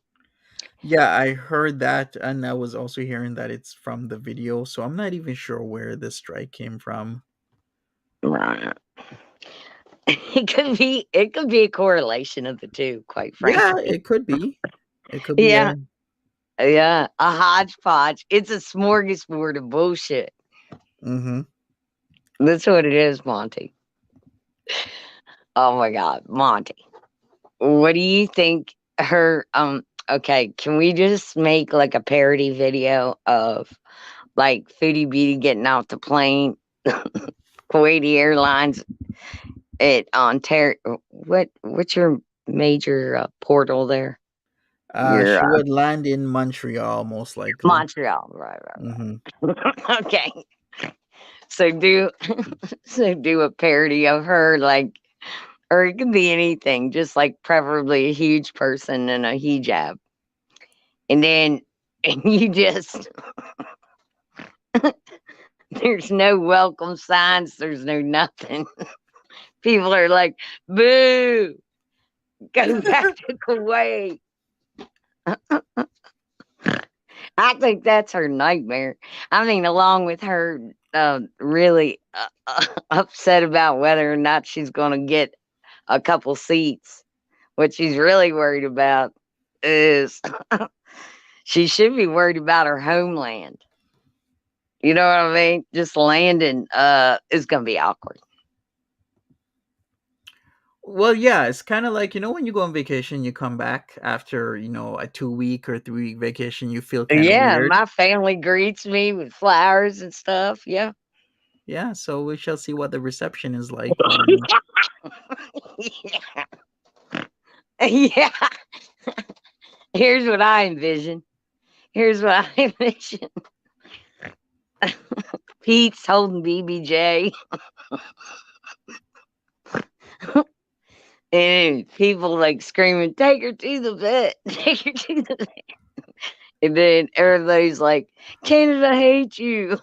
Yeah, I heard that, and I was also hearing that it's from the video. So I'm not even sure where the strike came from. Right. It could be a correlation of the two, quite Yeah, frankly. it could be. It could be Yeah. a. Yeah. A hodgepodge. It's a smorgasbord of bullshit. Mm-hmm. That's what it is, Monty. Oh my god, Monty. What do you think her okay, can we just make like a parody video of like Foodie Beauty getting off the plane, Kuwaiti Airlines at Ontario what's your major portal there? Your She would land in Montreal most likely. Montreal, right, Mm-hmm. right. Okay. So do so do a parody of her like or it could be anything, just like preferably a huge person in a hijab. And then and you just there's no welcome signs, there's no nothing. People are like, boo, go back to Kuwait. I think that's her nightmare. I mean, along with her really upset about whether or not she's going to get a couple seats. What she's really worried about is she should be worried about her homeland. You know what I mean? Just landing is going to be awkward. Well, yeah, it's kind of like, when you go on vacation, you come back after, a 2 week or 3 week vacation, you feel kind of Yeah, weird. my family greets me with flowers and stuff. Yeah. Yeah, so we shall see what the reception is like when. Yeah. Yeah. Here's what I envision. Here's what I envision. Pete's holding BBJ, and people like screaming, "Take her to the vet! Take her to the vet!" And then everybody's like, "Canada hates you!"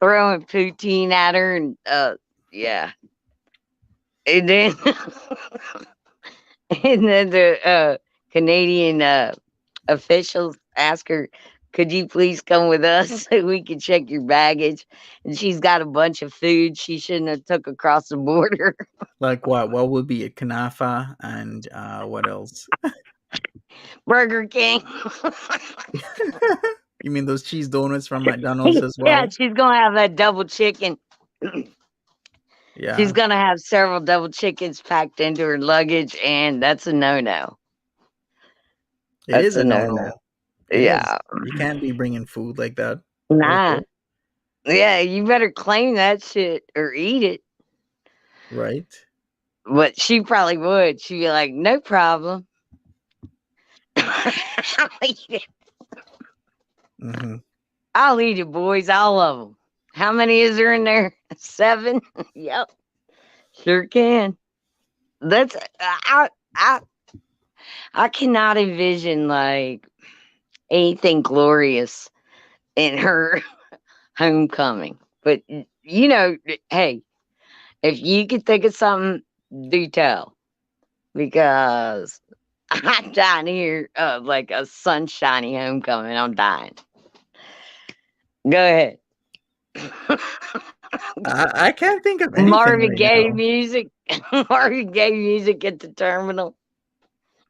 Throwing poutine at her, and yeah. And then, and then the Canadian officials ask her, "Could you please come with us so we can check your baggage?" And she's got a bunch of food she shouldn't have took across the border. Like what? What would be a kanafa and what else? Burger King. You mean those cheese donuts from McDonald's as Yeah, well? she's gonna have that double chicken. She's Yeah, gonna have several double chickens packed into her luggage, and that's a no-no. it That's is a a no-no. no-no. It is. Yeah. You can't be bringing food like that. Nah. Okay, Yeah, you better claim that shit or eat it. right. But she probably would. She'd be like, "No problem." I'll eat it. Hmm. I'll eat it, boys, all of them. How many is there in there? 7? Yep, sure can. That's I cannot envision like anything glorious in her homecoming. But hey, if you could think of something, do tell because I'm dying here of like a sunshiny homecoming. I'm dying. Go ahead. I can't think of anything Marvin right Gaye now. music. Marvin Gaye music at the terminal.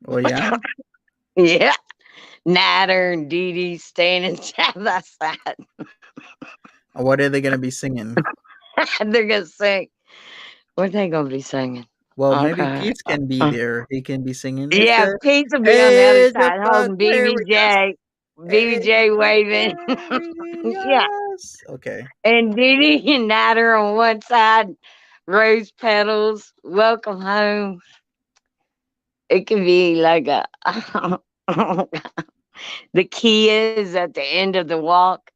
Oh yeah. Yeah. Natter and Dee Dee standing side by side. What are they gonna be singing? And they're going to sing. What are they going to be singing? Well, maybe Okay. Pete can be there. He can be singing. It's Yeah, the Pete will be on the other age of side holding Aquarius. BBJ. Age BBJ of waving. Yeah. Aquarius. Okay. And Dee Dee and Natter on one side, rose petals, welcome home. It could be like a the key is at the end of the walk,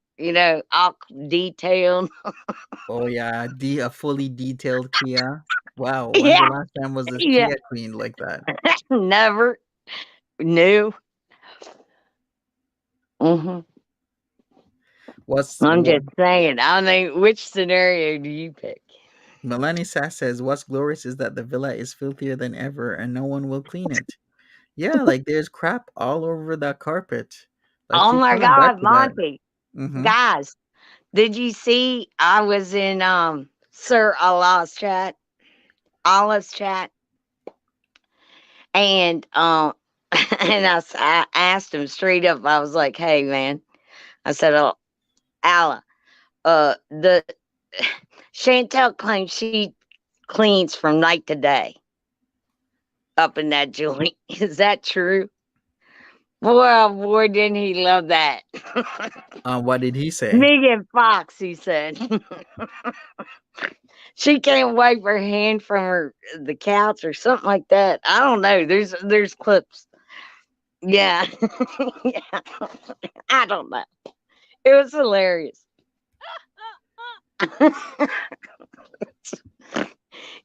all detailed. Oh yeah, a fully detailed Kia. Wow, when's the Yeah, last time was this yeah. Kia cleaned like that? Never knew. Hmm. What's I'm what just saying. I mean, which scenario do you pick? Melanie Sass says, what's glorious is that the villa is filthier than ever and no one will clean it. Yeah, like there's crap all over that carpet. Like Oh keep my coming back God, to that. Monty. Mm-hmm. Guys, did you see I was in Sir Allah's chat, and and I asked him straight up. I was like, "Hey man," I said, "Oh, Allah, the Chantel claims she cleans from night to day up in that joint. Is that true?" Boy, oh boy, didn't he love that. What did he say? Megan Fox, he said. She can't wipe her hand from the couch or something like that. I don't know. There's clips. Yeah. Yeah. I don't know. It was hilarious.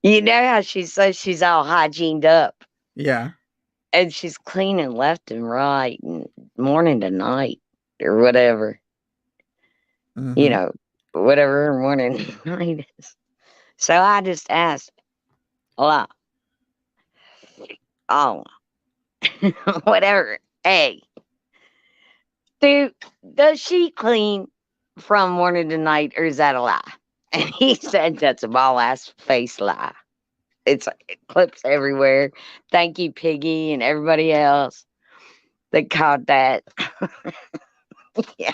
You know how she says she's all hygiened up Yeah. and she's cleaning left and right and morning to night or whatever, you Mm-hmm. know, whatever her morning and night is. So I just asked, "Hola, oh, whatever. Hey, do does she clean from morning to night or is that a lie?" And he said that's a ball ass face lie. It's clips everywhere. Thank you, Piggy, and everybody else that caught that. Yeah,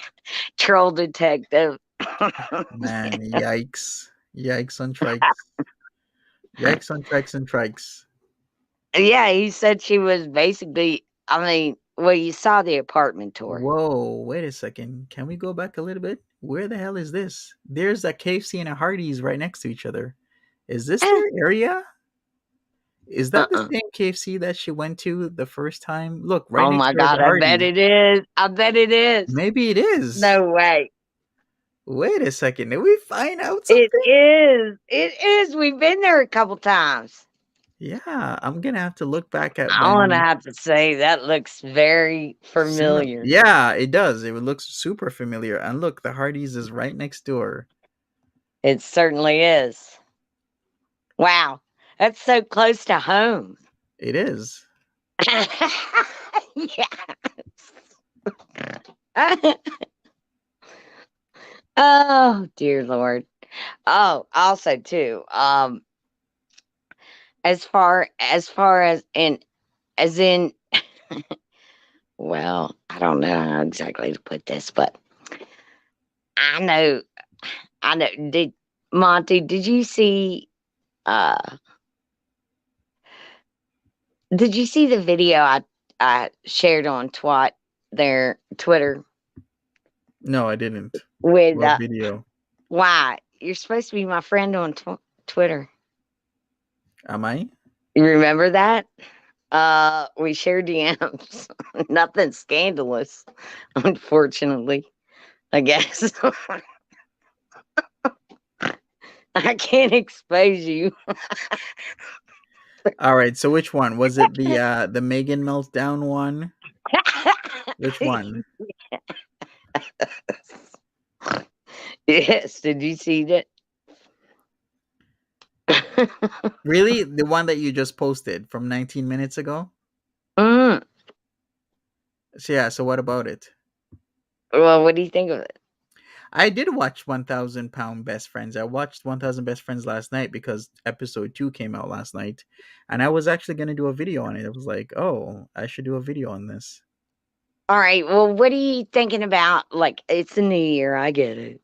troll detective. Man, yikes. Yikes on trikes. Yikes on trikes and trikes. Yeah, he said she was basically. I mean, well, you saw the apartment tour. Whoa, wait a second. Can we go back a little bit? Where the hell is this? There's a KFC and a Hardee's right next to each other. Is this Eh, their area? Is that the uh-uh. same KFC that she went to the first time? Look, right Oh next my to her is god, a I bet Hardee's. it is. I bet it is. Maybe it is. No way. Wait a second. Did we find out It something? is. It is. We've been there a couple times. Yeah, I'm gonna have to look back at I'm gonna when have to say that looks very similar. familiar. Yeah, it does. It looks super familiar. And look, the Hardee's is right next door. It certainly is. Wow, that's so close to home. It is. Yeah. Oh dear Lord. Oh, also too. As far as in, well, I don't know how exactly to put this, but I know, I know. Did Monty? Did you see? Uh, did you see the video I shared on Twitter No, I didn't. with What video? why you're supposed to be my friend on Twitter? Am I? You remember that? We shared DMs. Nothing scandalous, unfortunately. I guess I can't expose you. All right. So which one was it? The Megan meltdown one? Which one? Yes, did you see that? Really? The one that you just posted from 19 minutes ago? Mm. So yeah. So what about it? Well, what do you think of it? I did watch 1,000 Pound Best Friends. I watched 1,000 Best Friends last night because episode 2 came out last night. And I was actually going to do a video on it. I was like, oh, I should do a video on this. All right. Well, what are you thinking about? Like, it's the new year. I get it.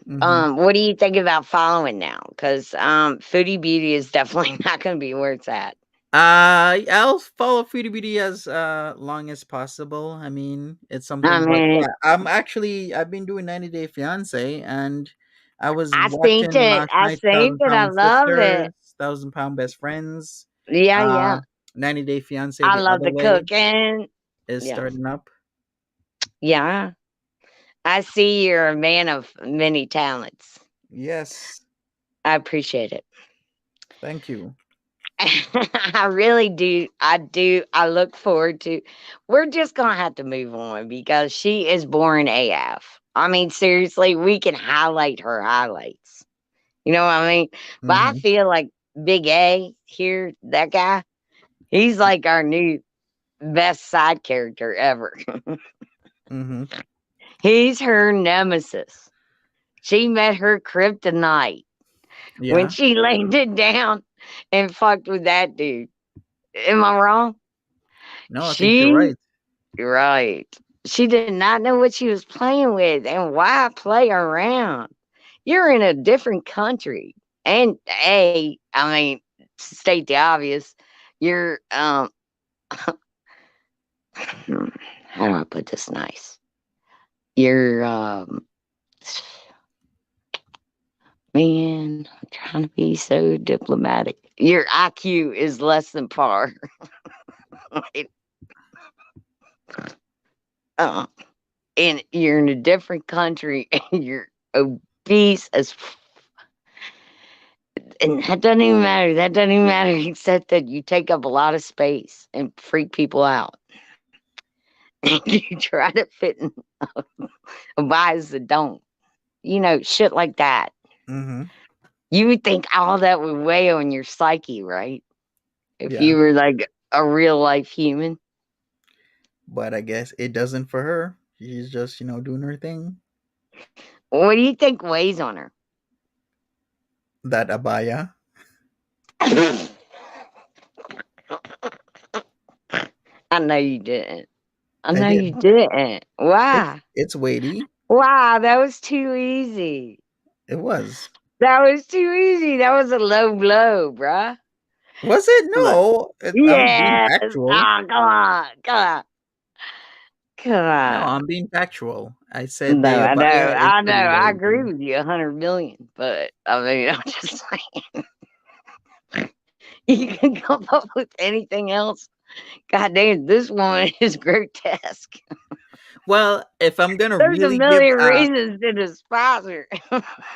Hmm. What do you think about following now? Because Foodie Beauty is definitely not going to be where it's at. I'll follow Foodie Beauty as long as possible. I mean, it's I something, but mean, yeah, I've been doing 90 Day Fiance, and I was I think watching it. last I night think Thousand it. I Pound love it. Sisters, 1,000 Pound Best Friends, Yeah, uh, yeah. 90 Day Fiance I the love other the way cooking. is Yeah, starting up. yeah. I see you're a man of many talents. Yes, I appreciate it. thank you. I really do. I do. I look forward to. We're just gonna have to move on because she is boring AF. I mean, seriously, we can highlight her highlights. You know what I mean? But I Hmm. feel like Big A here, that guy, he's like our new best side character ever. Hmm. He's her nemesis. She met her kryptonite when Yeah. she laid it down and fucked with that dude. Am I wrong? No, I think you're She right. right. She did not know what she was playing with and why play around. You're in a different country. And I mean, to state the obvious, you're how do I put this nice? You're man, I'm trying to be so diplomatic. Your IQ is less than par. Right? uh, and you're in a different country and you're obese as And that doesn't even matter. That doesn't even matter, except that you take up a lot of space and freak people out. And you try to fit in bodies that don't. Shit like that. Mm-hmm. You would think all that would weigh on your psyche, right? If Yeah. you were like a real life human. But I guess it doesn't for her. She's just, doing her thing. What do you think weighs on her? That abaya. I know you didn't. I I know did. you didn't. Why? It's weighty. Wow, that was too easy. It was. That was too easy. That was a low blow, bruh. Was it? Look. No. I'm being Yes. factual. Oh, come on. Come on. Come No, on. I'm being factual. I said No, the I know. abaya is I know. pretty I agree weighty. with you 100 million. But I mean, I'm just like, you can come up with anything else. God damn, this one is grotesque. Well, if I'm gonna There's a really give million reasons to despise her.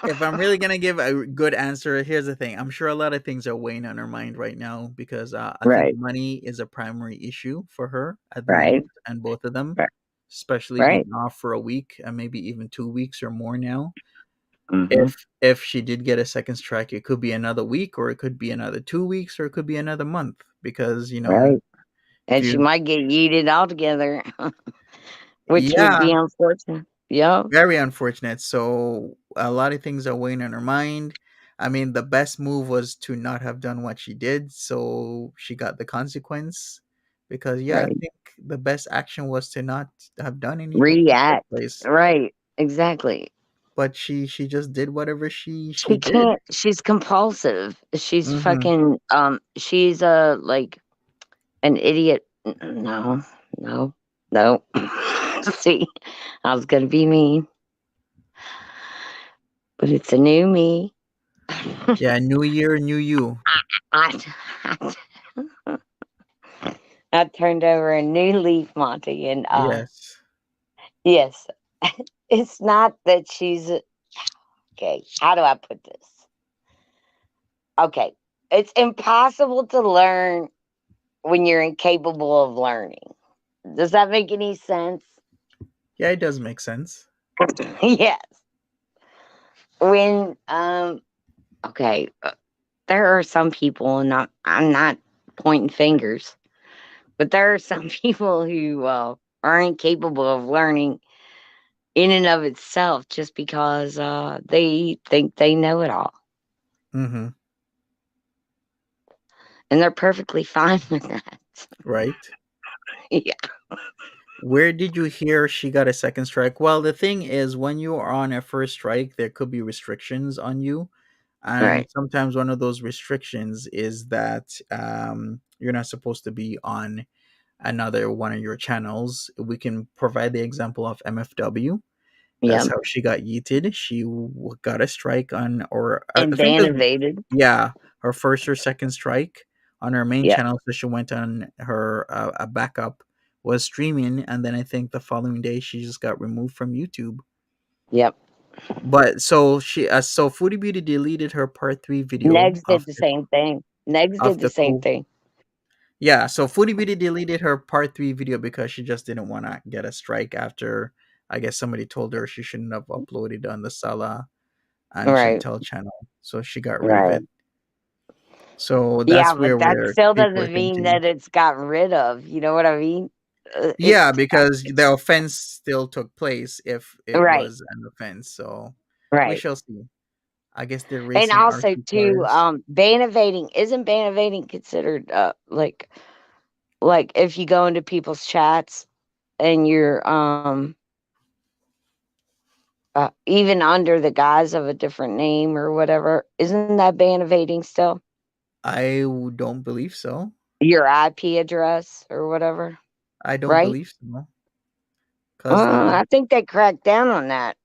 if I'm really gonna give a good answer, here's the thing. I'm sure a lot of things are weighing on her mind right now because I think Right, money is a primary issue for her at the right, moment, and both of them, right, especially right. being off for a week and maybe even 2 weeks or more now. Hmm. If she did get a second strike, it could be another week, or it could be another 2 weeks, or it could be another month because Right. if And she you might get yeeted altogether, which would yeah, be unfortunate. Yeah, very unfortunate. So a lot of things are weighing on her mind. I mean, the best move was to not have done what she did, so she got the consequence. Because yeah, I right. think the best action was to not have done anything in the first React. place. Right. Exactly. But she just did whatever she She did. can't. She's compulsive. She's Hmm. fucking. She's like an idiot. No, no, no. See, I was gonna be mean, but it's a new me. Yeah, new year, new you. I, I turned over a new leaf, Monty, and Yes. yes, it's not that she's okay. How do I put this? Okay, it's impossible to learn when you're incapable of learning. Does that make any sense? Yeah, it does make sense. Yes. When okay, there are some people, and I'm not pointing fingers, but there are some people who are incapable of learning in and of itself just because they think they know it all, Hmm. and they're perfectly fine with that. Right. Yeah. Where did you hear she got a second strike? Well, the thing is, when you are on a first strike, there could be restrictions on you. And Right. sometimes one of those restrictions is that you're not supposed to be on another one of your channels. We can provide the example of MFW. That's Yep. how she got yeeted. She got a strike on, or I And think it ban was, evaded. yeah, her first or second strike on her main Yep. channel. So she went on her a backup was streaming, and then I think the following day she just got removed from YouTube. Yep. But so Foodie Beauty deleted her part three video Negs did the same thing. Negs of did the the same cool. thing. Yeah, so Foodie Beauty deleted her part three video because she just didn't want to get a strike after I guess somebody told her she shouldn't have uploaded on the Sala and Right. Chantel channel. So she got rid of Right. it. So Yeah, that's but that where still people are doesn't mean thinking. that it's gotten rid of. You know what I mean? It. Yeah, because the offense still took place if it Right. was an offense. So we Right. shall see. I guess they're And racing also RC too, cars. ban evading isn't ban evading considered like if you go into people's chats and you're even under the guise of a different name or whatever, isn't that ban evading still? Don't believe so. Your IP address or whatever, I don't right? believe so. Cause I think they cracked down on that.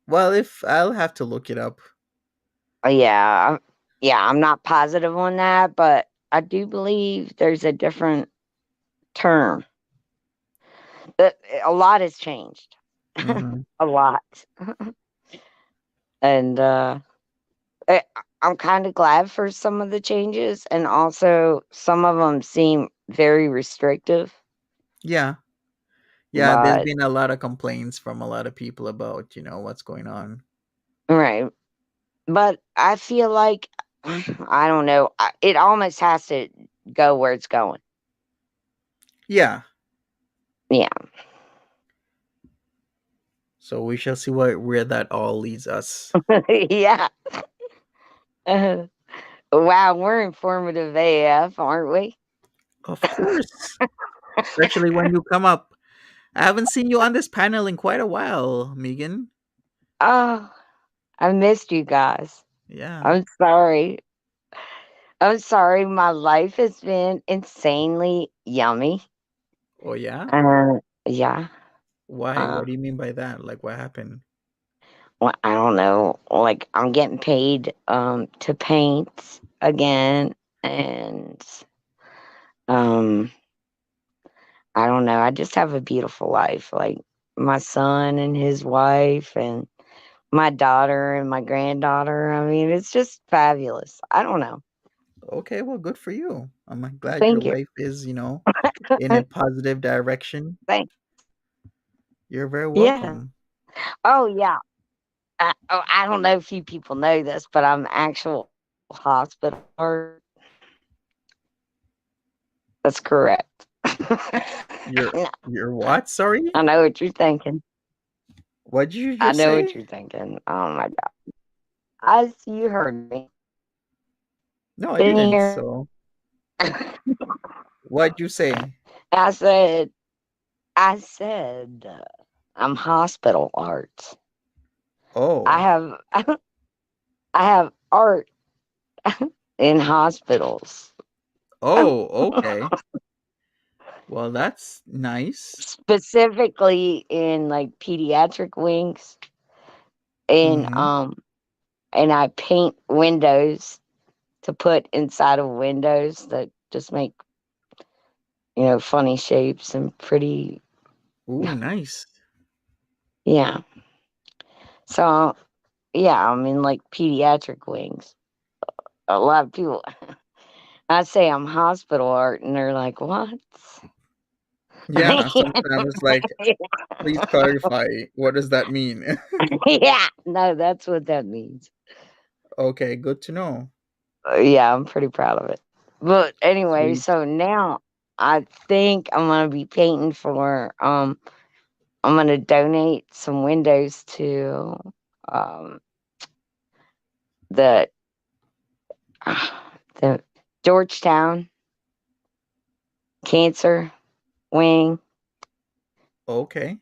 well, if I'll have to look it up. Yeah, yeah, I'm not positive on that, but I do believe there's a different term. A lot has changed. Hmm. A lot. And I'm kind of glad for some of the changes, and also some of them seem very restrictive. Yeah. Yeah, there's But been a lot of complaints from a lot of people about, what's going on. right, but I feel like I don't know. It almost has to go where it's going. Yeah. Yeah, So we shall see where that all leads us. yeah. Uh, wow, we're informative AF, aren't we? Of course. Especially when you come up. I haven't seen you on this panel in quite a while, Megan. Oh, I missed you guys. Yeah. I'm sorry. I'm sorry. My life has been insanely yummy. Oh yeah? Yeah. Why? Uh, What do you mean by that? Like what happened? well, I don't know. Like I'm getting paid to paint again, and um I don't know. I just have a beautiful life. Like my son and his wife and my daughter and my granddaughter. I mean, it's just fabulous. I don't know. Okay, well good for you. I'm glad your Thank you. life is, in a positive direction. Thank. You're very Yeah. welcome. Oh yeah. I don't know if you people know this, but I'm actual hospital art. That's correct. You're No, you're what? Sorry? I know what you're thinking. What did you I just know what say? you're thinking. Oh my god. I you heard me. No, I Didn't you didn't. hear? So what'd you say? I said I said I'm hospital art. I Oh. have I have art in hospitals. Oh, okay. Well, that's nice. Specifically in like pediatric wings and Mm-hmm. and I paint windows to put inside of windows that just make, funny shapes and pretty. Ooh, nice. Yeah. So, yeah, I mean, like pediatric wings. A lot of people, I say I'm hospital art, and they're like, what? Yeah, sometimes like please clarify what does that mean? Yeah, no, that's what that means. Okay, good to know. Yeah, I'm pretty proud of it. But anyway, Sweet. so now I think I'm gonna be painting for I'm gonna donate some windows to um the the Georgetown Cancer Wing Okay.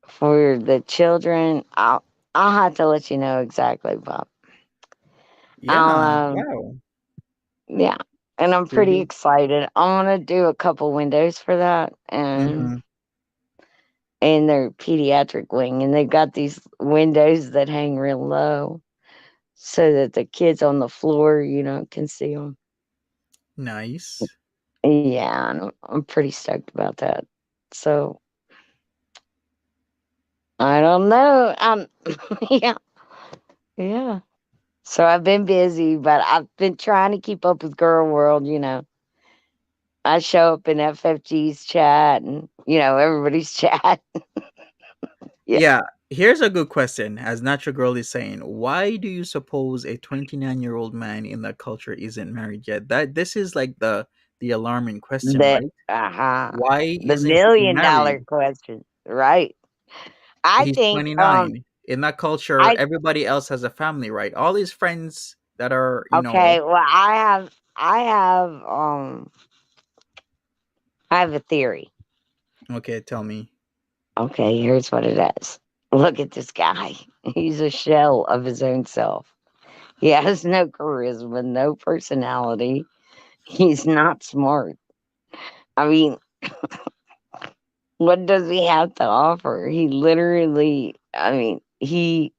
for the children. I'll have to let you know exactly, but I'll Yeah. Wow. yeah. And I'm So pretty you excited. I'm gonna do a couple windows for that, and mm-hmm. in their pediatric wing, and they've got these windows that hang real low so that the kids on the floor, can see them. Nice. Yeah, and I'm pretty stoked about that. So I don't know. Yeah, yeah. So I've been busy, but I've been trying to keep up with Girl World. I show up in FFG's chat, and everybody's chat. Yeah, Yeah, here's a good question. As Natural Girl is saying, why do you suppose a 29-year-old man in that culture isn't married yet? That this is like the alarming question, the right? uh-huh, Why the isn't he $1,000,000 married? question, right? I He's think 29. In that culture, I everybody else has a family, right? All his friends that are, okay. Well, I have a theory. okay, tell me. Okay, here's what it is. Look at this guy. He's a shell of his own self. He has no charisma, no personality. He's not smart. I mean, what does he have to offer? He literally, I mean, he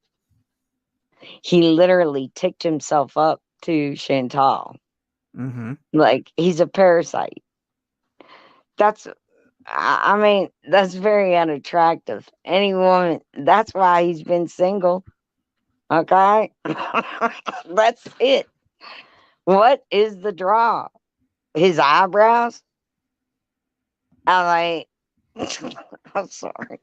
literally ticked himself up to Chantal. Mm-hmm. Like he's a parasite. That's I mean, that's very unattractive. Any woman, that's why he's been single. Okay? That's it. What is the draw? His eyebrows? I'm like, I'm sorry.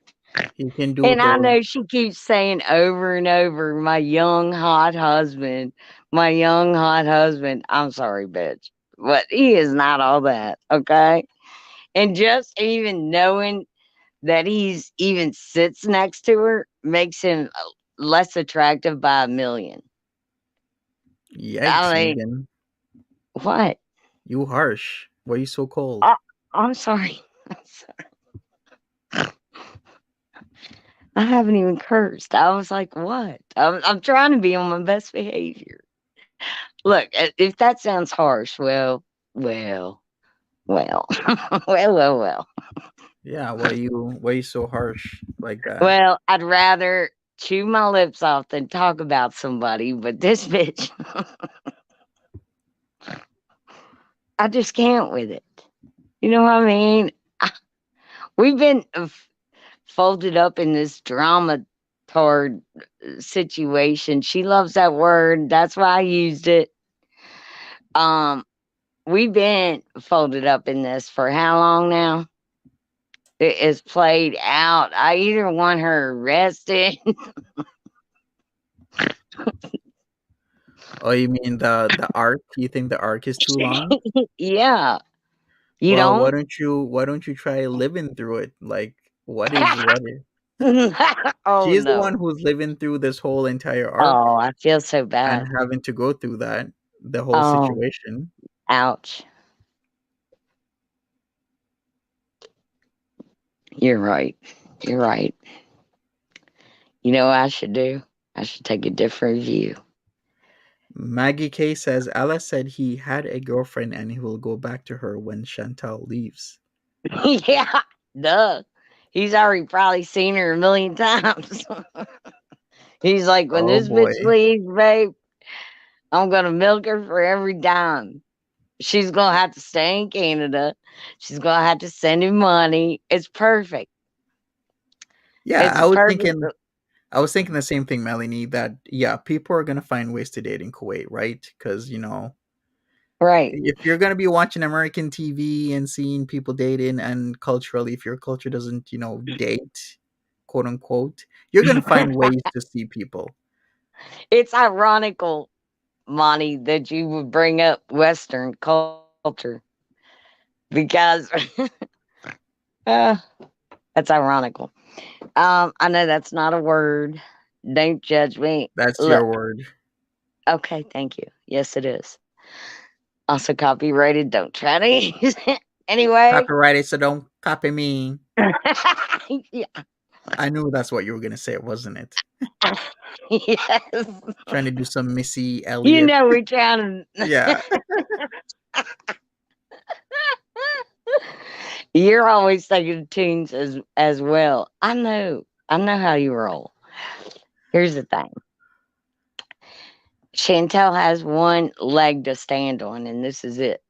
He can do And I those. know she keeps saying over and over, my young hot husband, my young hot husband. I'm sorry, bitch. But he is not all that, okay? And just even knowing that he's even sits next to her makes him less attractive by a million. Yikes, I mean, Megan. what? You harsh. Why are you so cold? I, I'm sorry. I haven't even cursed. I was like, what? I'm trying to be on my best behavior. Look, if that sounds harsh, well, well, well. Yeah, why you so harsh like that? Well, I'd rather chew my lips off than talk about somebody, but this bitch, I just can't with it. You know what I mean? We've been folded up in this drama toward situation. She loves that word. That's why I used it. Um, we've been folded up in this for how long now? It is played out. I either want her arrested. Oh, you mean the arc? You think the arc is too long? Yeah, you Well, why don't. don't you why don't you try living through it? Like, what is Oh she is the one no. who's living through this whole entire arc Oh, I feel so and bad. having to go through that, the whole Oh, situation. ouch. You're right. You're right. You know what I should do? I should take a different view. Maggie K says Allah said he had a girlfriend and he will go back to her when Chantal leaves. Yeah, duh. He's already probably seen her a million times. He's like, when Oh this bitch boy. leaves, babe, I'm gonna milk her for every dime. She's gonna have to stay in Canada. She's gonna have to send him money. It's perfect. Yeah, It's perfect. I was thinking the same thing, Melanie, that yeah, people are gonna find ways to date in Kuwait, right? Because Right. if you're gonna be watching American TV and seeing people dating, and culturally, if your culture doesn't, date, quote unquote, you're gonna find ways to see people. It's ironical, Monty, that you would bring up Western culture because uh, that's ironical. I know that's not a word. Don't judge me. That's Look, your word. okay, thank you. Yes, it is. Also copyrighted. Don't try to use it. Anyway. Copyrighted, so don't copy me. Yeah. I knew that's what you were gonna say, wasn't it? Yes. Trying to do some Missy You Elliott. know we're trying to. Yeah, You're always thinking of tunes as well. I know. I know how you roll. Here's the thing. Chantel has one leg to stand on, and this is it.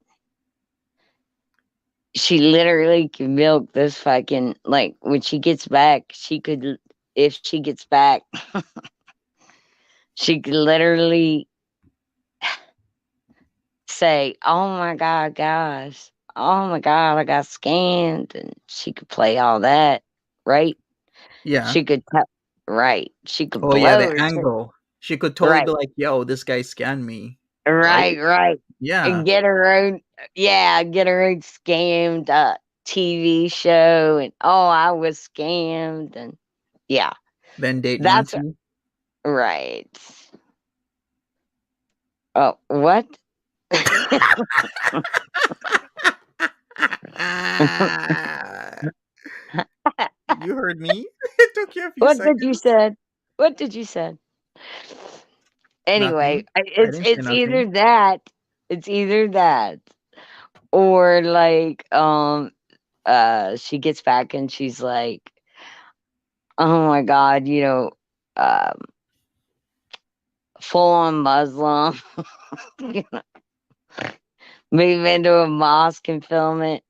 She literally can milk this fucking like when she gets back, she could if she gets back, she could literally say, "Oh my god, guys. Oh my god, I got scammed." And she could play all that, right? yeah. She could right. She could Oh yeah, blow the her angle. She could totally be right. like, "Yo, this guy scanned me," right? Right. Yeah. And get her own yeah, get her own scammed, TV show and, "Oh, I was scammed," and yeah, Then date that's Monty. right. Oh, what? You heard me. It took you a few What did you seconds. said? What did you said? Anyway, Nothing. I it's didn't say it's nothing. either that or like, she gets back and she's like, "Oh my god," um, full on Muslim, move into a mosque and film it,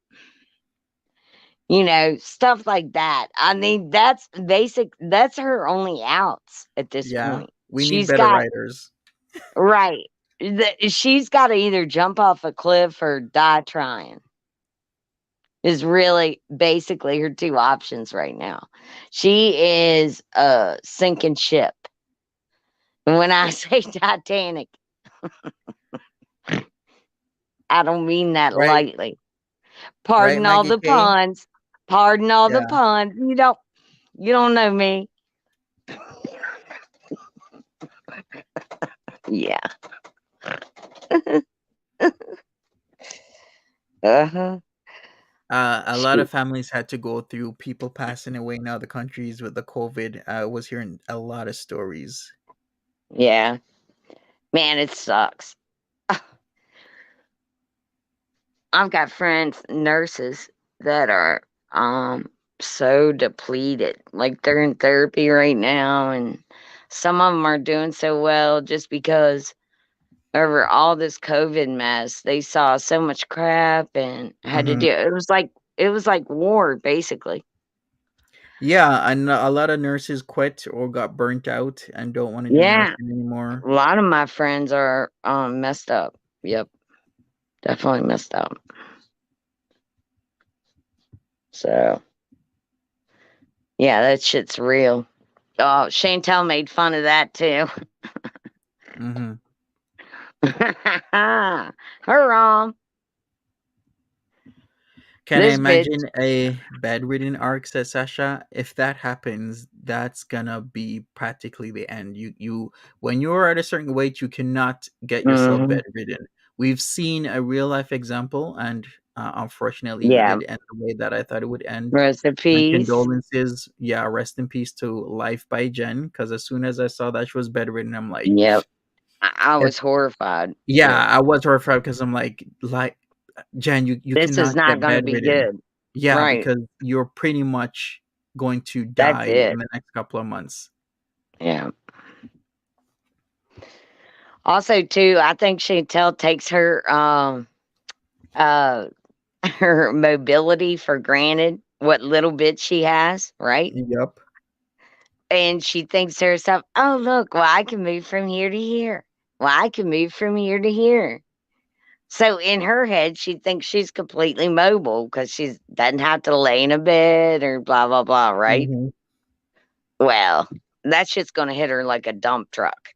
stuff like that. I mean, that's basic. That's her only outs at this Yeah. point. We need She's better got writers. right. She's got to either jump off a cliff or die trying. Is really basically her two options right now. She is a sinking ship. And when I say Titanic, I don't mean that Right, lightly. right, Pardon all Maggie the K. puns. Pardon all the Yeah. puns. You don't know me. Yeah. Uh-huh. A lot of Shoot. families had to go through people passing away in other countries with the COVID. I was hearing a lot of stories. Yeah. Man, it sucks. I've got friends, nurses that are so depleted. Like they're in therapy right now and some of them are doing so well just because over all this COVID mess, they saw so much crap and had to Hmm. do it was like war basically. Yeah, and a lot of nurses quit or got burnt out and don't want to do Yeah. nursing anymore. A lot of my friends are messed up. Yep. Definitely messed up. So yeah, that shit's real. Oh, Chantel made fun of that too. Hmm. Her wrong. Can I This bitch. imagine a bedridden arc, says Sasha? If that happens, that's gonna be practically the end. You when you're at a certain weight, you cannot get yourself Hmm. bedridden. We've seen a real life example, and unfortunately, it Yeah. did end the way that I thought it would end. Rest in My peace. condolences. Yeah, rest in peace to Life by Jen. Because as soon as I saw that she was bedridden, I'm like, Yep. I if, was horrified. yeah, Yep. I was horrified because I'm like Jen, you This is cannot not get going to be bedridden. good. Yeah, Right. because you're pretty much going to That's die in it. the next couple of months. Yeah. Also, too, I think Chantel takes her uh her mobility for granted. What little bit she has, right? Yep. And she thinks to herself, "Oh, look, well, I can move from here to here. Well, I can move from here to here." So in her head, she thinks she's completely mobile because she doesn't have to lay in a bed or blah blah blah, right? Mhm. Well, that shit's gonna hit her like a dump truck,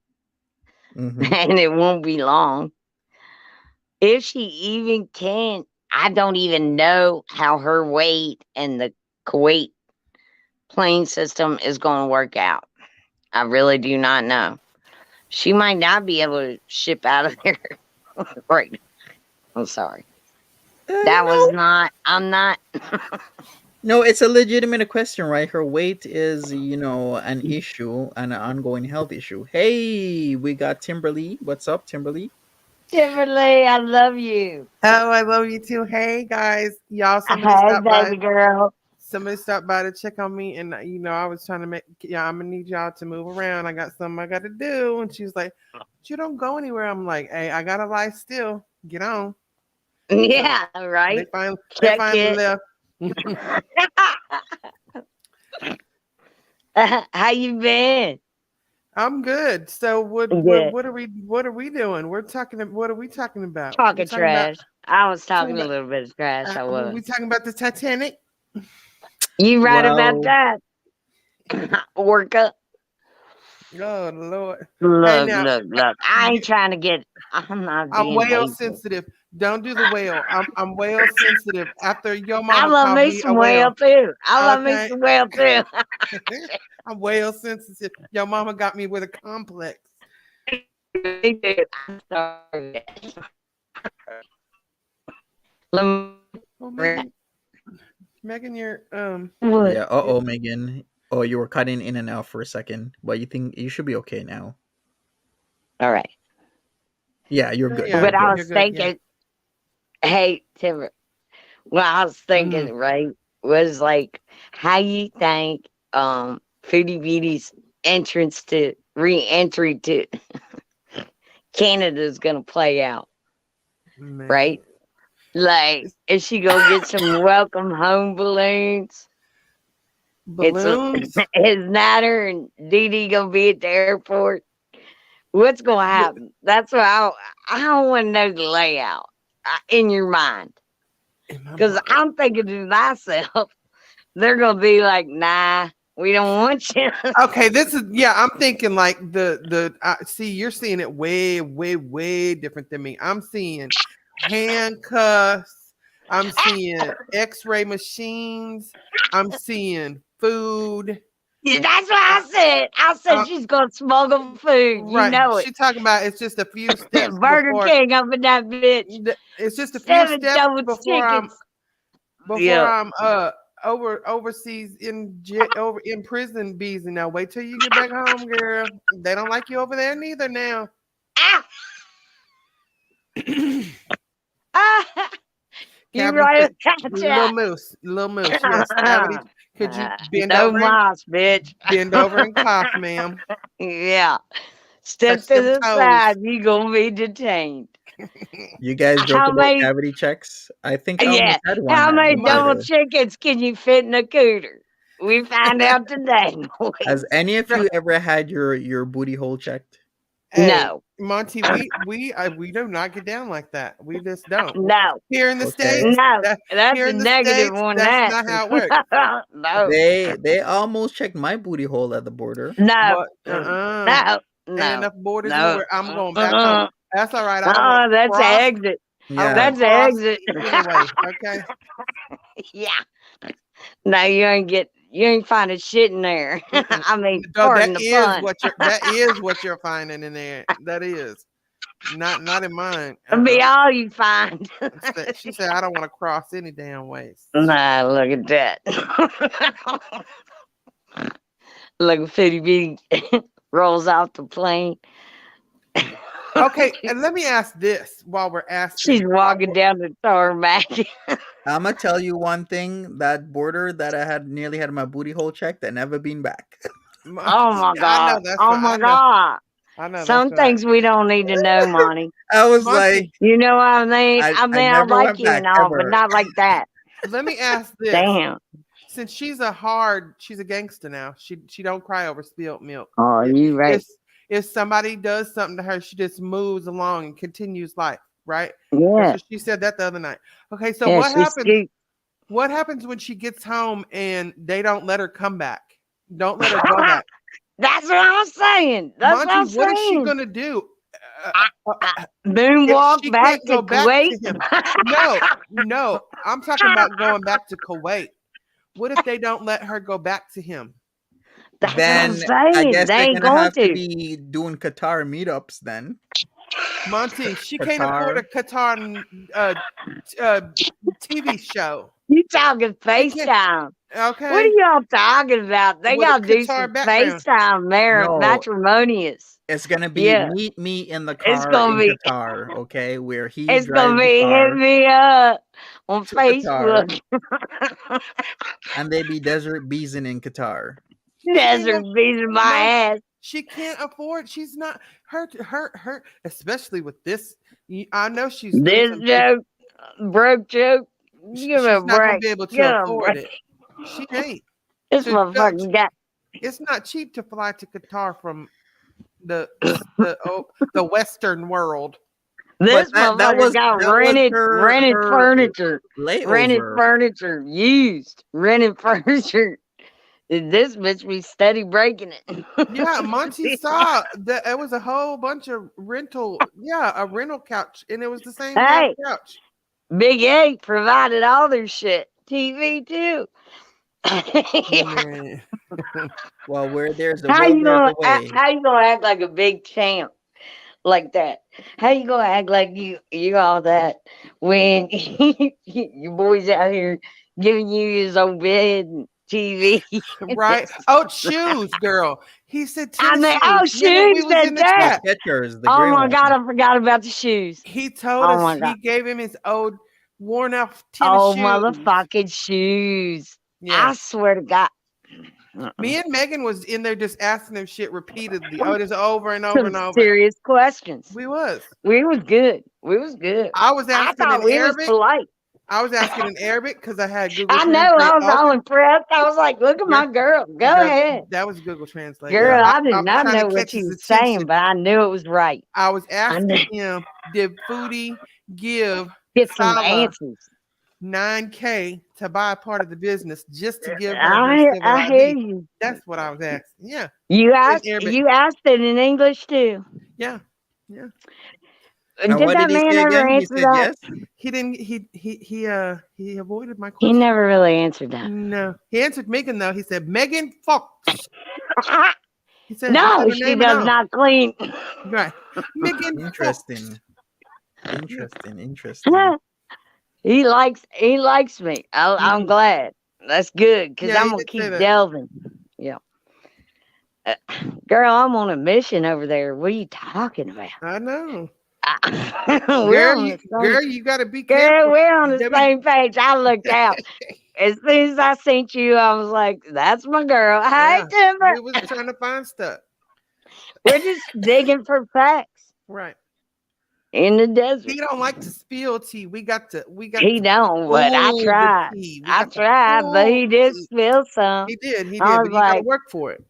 Mhm. and it won't be long. If she even can, I don't even know how her weight and the Kuwait plane system is going to work out. I really do not know. She might not be able to ship out of there right. I'm sorry. That was No, not. I'm not. no, it's a legitimate question, right? Her weight is, an issue, an ongoing health issue. Hey, we got Timberly. What's up, Timberly? Timberly, I love you. Oh, I love you too. Hey guys, y'all. Somebody Hey, stopped by. baby girl. Somebody stopped by to check on me, and I was trying to make. Yeah, I'm gonna need y'all to move around. I got something I got to do, and she's like, "But you don't go anywhere." I'm like, "Hey, I got a life still. Get on." So Yeah, right. they Check finally it. left. How you been? I'm good. So Good. what are we doing? What are we talking about? We're Talking talking about trash. I was talking talking a about little bit of trash. I we was. talking about the Titanic. You right about Well, that, Orca? Oh Lord. Hey Look, now, look, look. I ain't trying to get. I'm not I'm being whale hateful. sensitive. Don't do the whale. I'm whale sensitive. After your I mama love called me me a some whale whale. too. I love me Okay. some whale too. I'm whale sensitive. Your mama got me with a complex. Me too. I'm sorry. Let Oh me- Megan, you're What? yeah. Uh oh, Megan. Oh, you were cutting in and out for a second, but you think you should be okay now? All right. Yeah, you're good. yeah, You're But I good. you're was good. Yeah. thinking, hey, Timber, what I was Mm-hmm. thinking, right, was like, how you think Foodie Beauty's entrance to re-entry to Canada is gonna play out, Man. right? Like, is she gonna get some welcome home balloons? It's Balloons. is Natter and Dee Dee gonna be at the airport? What's gonna happen? That's what I want to know the layout in your mind. In my Because mind. I'm thinking to myself, they're gonna be like, "Nah, we don't want you." Okay, this is yeah. I'm thinking like the see, you're seeing it way different than me. I'm seeing handcuffs. I'm seeing X-ray machines. I'm seeing food. Yeah, that's what Uh, I said. I said uh, she's gonna smuggle food. You right. know it. She talking about it's just a few steps Burger before. King up in that bitch. It's just a few 7 steps double chickens. before Yeah. I'm overseas over in prison, bees. And now wait till you get back home, girl. They don't like you over there neither now. Ah, ah, you Cavity right check. about that. Little moose. Yes, cavity. Could you bend No over and moss, bitch. cough, ma'am? Yeah. Step Touch to them the toes. side, you gonna be detained. You guys joke How about many cavity checks. I think I yeah. almost had one How at many the My, double border. chickens can you fit in a cooter? We find out today, Has boys. any of you ever had your booty hole checked? hey, No, Monty, we do not get down like that. We just don't. no, Here in the Okay. states, no. That's here a in the negative states, on that's that. not how it works. No, They almost checked my booty hole at the border. no, But no, ain't no, enough borders in the no. world. I'm going back home. That's all right. I don't want to That's an cross. exit. I don't want Yeah. to That's an cross exit. anyway. Okay. Yeah. No, you ain't finding shit in there. Mm-mm. I mean, No, pardon the pun. that is what you're finding in there. That is not in mine. It'll be all you find. She said I don't want to cross any damn ways. Nah, look at that. Look at Fitty B rolls off the plane. Okay, and let me ask this while we're She's asking. walking down the tarmac. I'm gonna tell you one thing: that border that I had nearly had my booty hole checked, and never been back. Oh my I know god. that's Oh right. my god. I know that's Some right. things we don't need to know, Monty. I was like, Monty, You know what I mean? I I never like went you back and all, but ever. not like that. let me ask this. Damn. Since she's a gangster now. She don't cry over spilled milk. Oh, you right. If if somebody does something to her, she just moves along and continues life, right? That's Yeah. what she said that the other night. Okay, so Yeah, she's scoot. what happens when she gets home and they don't let her come back? Don't let her go back. That's what I'm saying. That's what Monty, I'm what is she saying. gonna do? If Moonwalk she back can't to go back Kuwait. to him. No, I'm talking about going back to Kuwait. What if they don't let her go back to him? That's what I'm Then I saying. guess They they're ain't gonna going have to to. be doing Qatar meetups then. Monty, she can't afford a Qatar. Qatar uh, uh, TV show. You talking She can't. FaceTime. What are Okay, y'all talking about? They with a gotta do Qatar some background. FaceTime No, matrimonious. it's gonna be Yeah. meet me in the It's car gonna in be Qatar, okay, where he it's gonna drives the be hit car me up on to Qatar, Facebook. and they be desert beezing in Qatar. She can't. Desert beating my No, ass. she can't afford. She's not her. Especially with this, I know she's This losing. joke, broke joke. Give me a She's not gonna break. be able Give to me a afford break. it. She ain't. This To judge, motherfucker got it's not cheap to fly to Qatar from the Western world. But this motherfucker got that was rented her furniture. Rented layover. furniture. Used. Rented furniture. This bitch be steady breaking it. Yeah, Monty saw that it was a whole bunch of rental. Yeah, a rental couch, and it was the same damn Hey, couch. Big A provided all their shit. TV too. Yeah. Man. Well, where there's a will, there's a way. How you gonna act like a big champ like that? How you gonna act like you all that when your boys out here giving you his own bed and TV? Right? Oh, shoes, girl. He said I tennis mean, shoes. oh Remember we shoes was at in the that. The chat. Skechers, the Oh gray my god, one. I forgot about the shoes. He told Oh us my god. he gave him his old worn out tennis Oh shoes. motherfucking shoes. Yeah. I swear to God. Me and Megan was in there just asking him shit repeatedly. Oh, just over and over Some and over. serious questions. We was. We was good. We was good. I was I asking in thought we was Arabic. polite. I was asking in Arabic because I had Google I know. Translate I was all open. impressed. I was like, "Look at Girl, my girl. Go girl, ahead, that was Google Translate. Yeah. girl." I did I was not trying to know what catch she his was saying, attention. but I knew it was right. I was I knew. asking him, did Foodie give Get some Sala answers. 9K to buy a part of the business just to give her her civil I hear ID? you. That's what I was asking. Yeah, You in asked. Arabic. You asked it in English too. Yeah, yeah. And And did what that did he man say ever again? He answer said that? yes. He didn't. He avoided my He question. never really answered that. No, he answered Megan though. He said Megan Fox. He said No, her she name and does all. not clean. Right, Megan Fox. Interesting. Yeah. Interesting. Interesting. He likes me. I'm Mhm. glad. That's good because Yeah, I'm he gonna did say keep that. delving. Yeah, uh, girl, I'm on a mission over there. What are you talking about? I know. we're Girl, on you the same. girl, you gotta be Girl, careful. we're on the W same page. I looked out as soon as I seen you. I was like, "That's my girl." Hey, Yeah. Timber. We was trying to find stuff. We're just digging for facts Right. in the desert. He don't like to spill tea. We got He to don't, but I pull the tried. tea. We I got to tried, but pull he the did tea. spill some. He I did, was but you gotta like, work for it.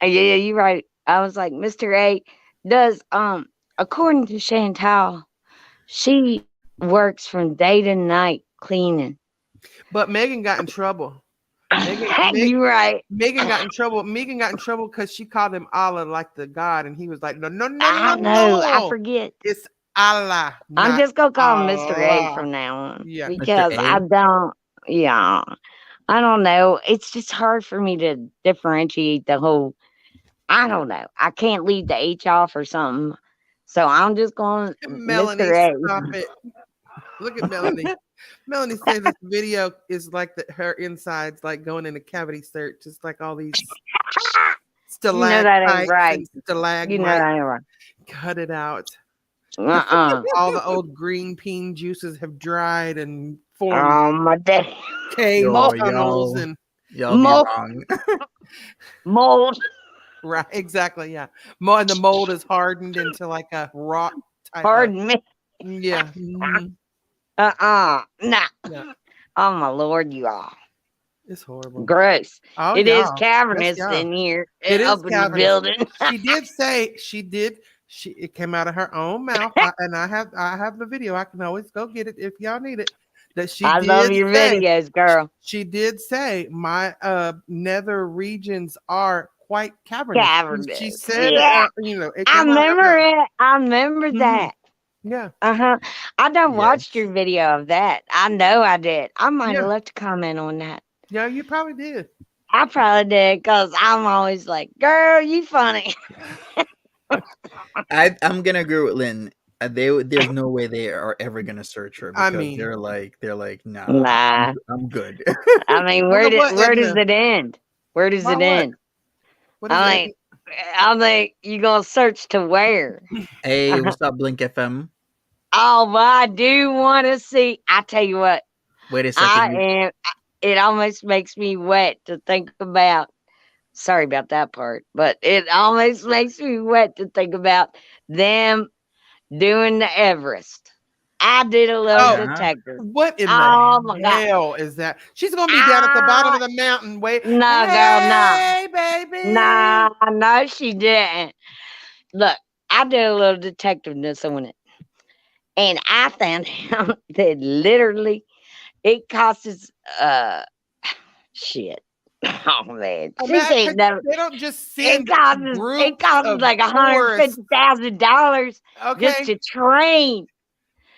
yeah, you're right. I was like, Mr. A does according to Chantal, she works from day to night cleaning. But Megan got in trouble. Megan Meg, You right. Megan got in trouble. Megan got in trouble because she called him Allah like the God, and he was like, no, no, no, I no, know. I no. forget. It's Allah, I'm not just gonna call him Mr. A Allah. from now on Yeah. Mr. because I A. don't. Yeah, I don't know. It's just hard for me to differentiate the whole. I don't know. I can't leave the H off or something. So I'm just going Melanie, Mr. A. stop it. Look at Melanie. Melanie said this video is like her insides, like going in a cavity search. It's like all these You know that ain't stalactites right. and You know that stalagmites. ain't right. Cut it out. Uh-uh. All the old green bean juices have dried and formed Oh my day. cave Yo, Mold. tunnels y'all, and y'all be Mold. wrong. Mold. right, exactly, yeah. And the mold is hardened into like a rock type of Pardon me. yeah. Nah. Yeah, Oh my lord, you all. it's horrible. Gross. Oh It is y'all, that's cavernous y'all. in here It is up in the cavernous. building. She did say she it came out of her own mouth, and I have the video. I can always go get it if y'all need it. That she I love did your say videos, girl. she did say my nether regions are quite cavernous. She Cavernous. said Yeah. it I came out of her remember mouth. it. I remember Mhm. that. Yeah, I done watched Yes. your video of that. I know I did. I might have yeah, left a comment on that. yeah. You probably did. I probably did because I'm always like, girl, you funny. I'm gonna agree with Lynn. There's no way they are ever gonna search her I because mean, they're like, nah, Nah. I'm good. I mean, wonder what where does Edna? it end? Where does Why it what? end? What is I Edna? mean, you gonna search to where? Hey, what's up, Blink FM? Oh, but I do want to see. I tell you what, Wait a I second. am. It almost makes me wet to think about. Sorry about that part, but it almost makes me wet to think about them doing the Everest. I did a little Oh, Yeah. detective. what in the Oh my god! hell is that? She's gonna be down at the bottom Ah, of the mountain. Wait, no, girl, no, hey, baby. no, she didn't. Look, I did a little detectiveness on it, and I found out that literally it costs us shit. Oh man, she Imagine can't never. they don't just It send costs it groups costs of like tourists. $150,000 just Okay, to train.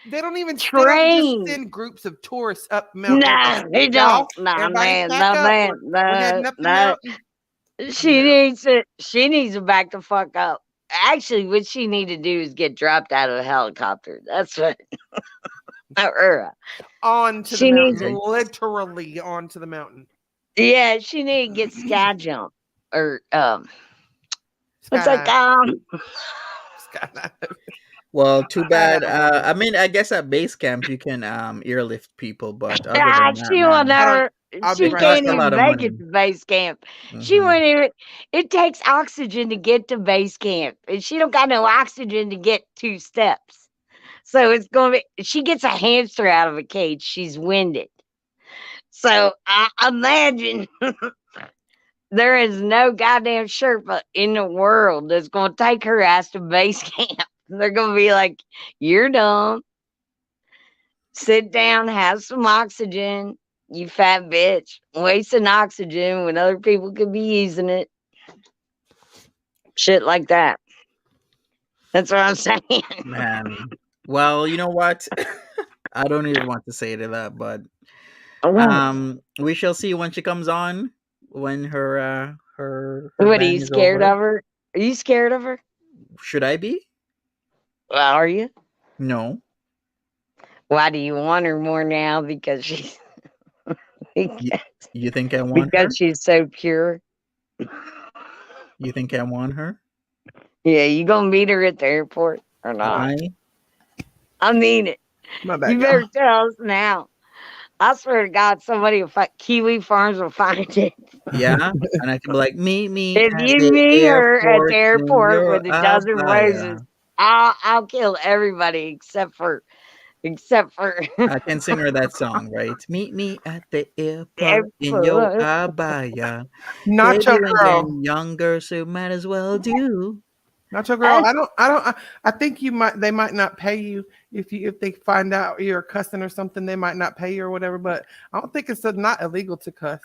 they don't just Train. send groups of tourists up mountain. No, they Y'all, don't. Nah, everybody man, pack no, up. man, We're no, heading up the no. mountain. She No. needs to. She needs to back the fuck up. Actually, what she need to do is get dropped out of a helicopter. That's what. Onto the She needs mountain, it. literally onto the mountain. Yeah, she need to get sky jump or what's that Skydive, called? skydive. Well, too I bad. don't know. I mean, I guess at base camp you can airlift people, but other Ah, than that, she will man, I don't. never. I'll be She it right back costs can't a up. lot even of make money. it to base camp. She Hmm. wouldn't even. It takes oxygen to get to base camp, and she don't got no oxygen to get 2 steps. So it's going to be, she gets a hamster out of a cage. She's winded. So I imagine there is no goddamn Sherpa in the world that's going to take her ass to base camp. They're going to be like, you're dumb. Sit down, have some oxygen, you fat bitch. Wasting oxygen when other people could be using it. Shit like that. That's what I'm saying. Man. Well, you know what? I don't even want to say to that, but What? we shall see when she comes on, when her What, are ban you is scared over. of her? Are you scared of her? Should I be? Well, are you? No. Why do you want her more now? Because she's You, you think I want her? because she's so pure. You think I want her? Yeah, you gonna meet her at the airport or not? I I mean it. My You bad, better y'all. tell us now. I swear to God, somebody will find Kiwi Farms will find it. yeah, and I can be like, meet me If at you the meet her at the airport in airport your with a dozen roses, abaya. I'll kill everybody except for I can sing her that song, right? Meet me at the airport in your airport. abaya. Nacho Debut and girl. getting younger, so might as well do. Nacho girl. I think you might. They might not pay you if they find out you're cussing or something. They might not pay you or whatever. But I don't think it's not illegal to cuss.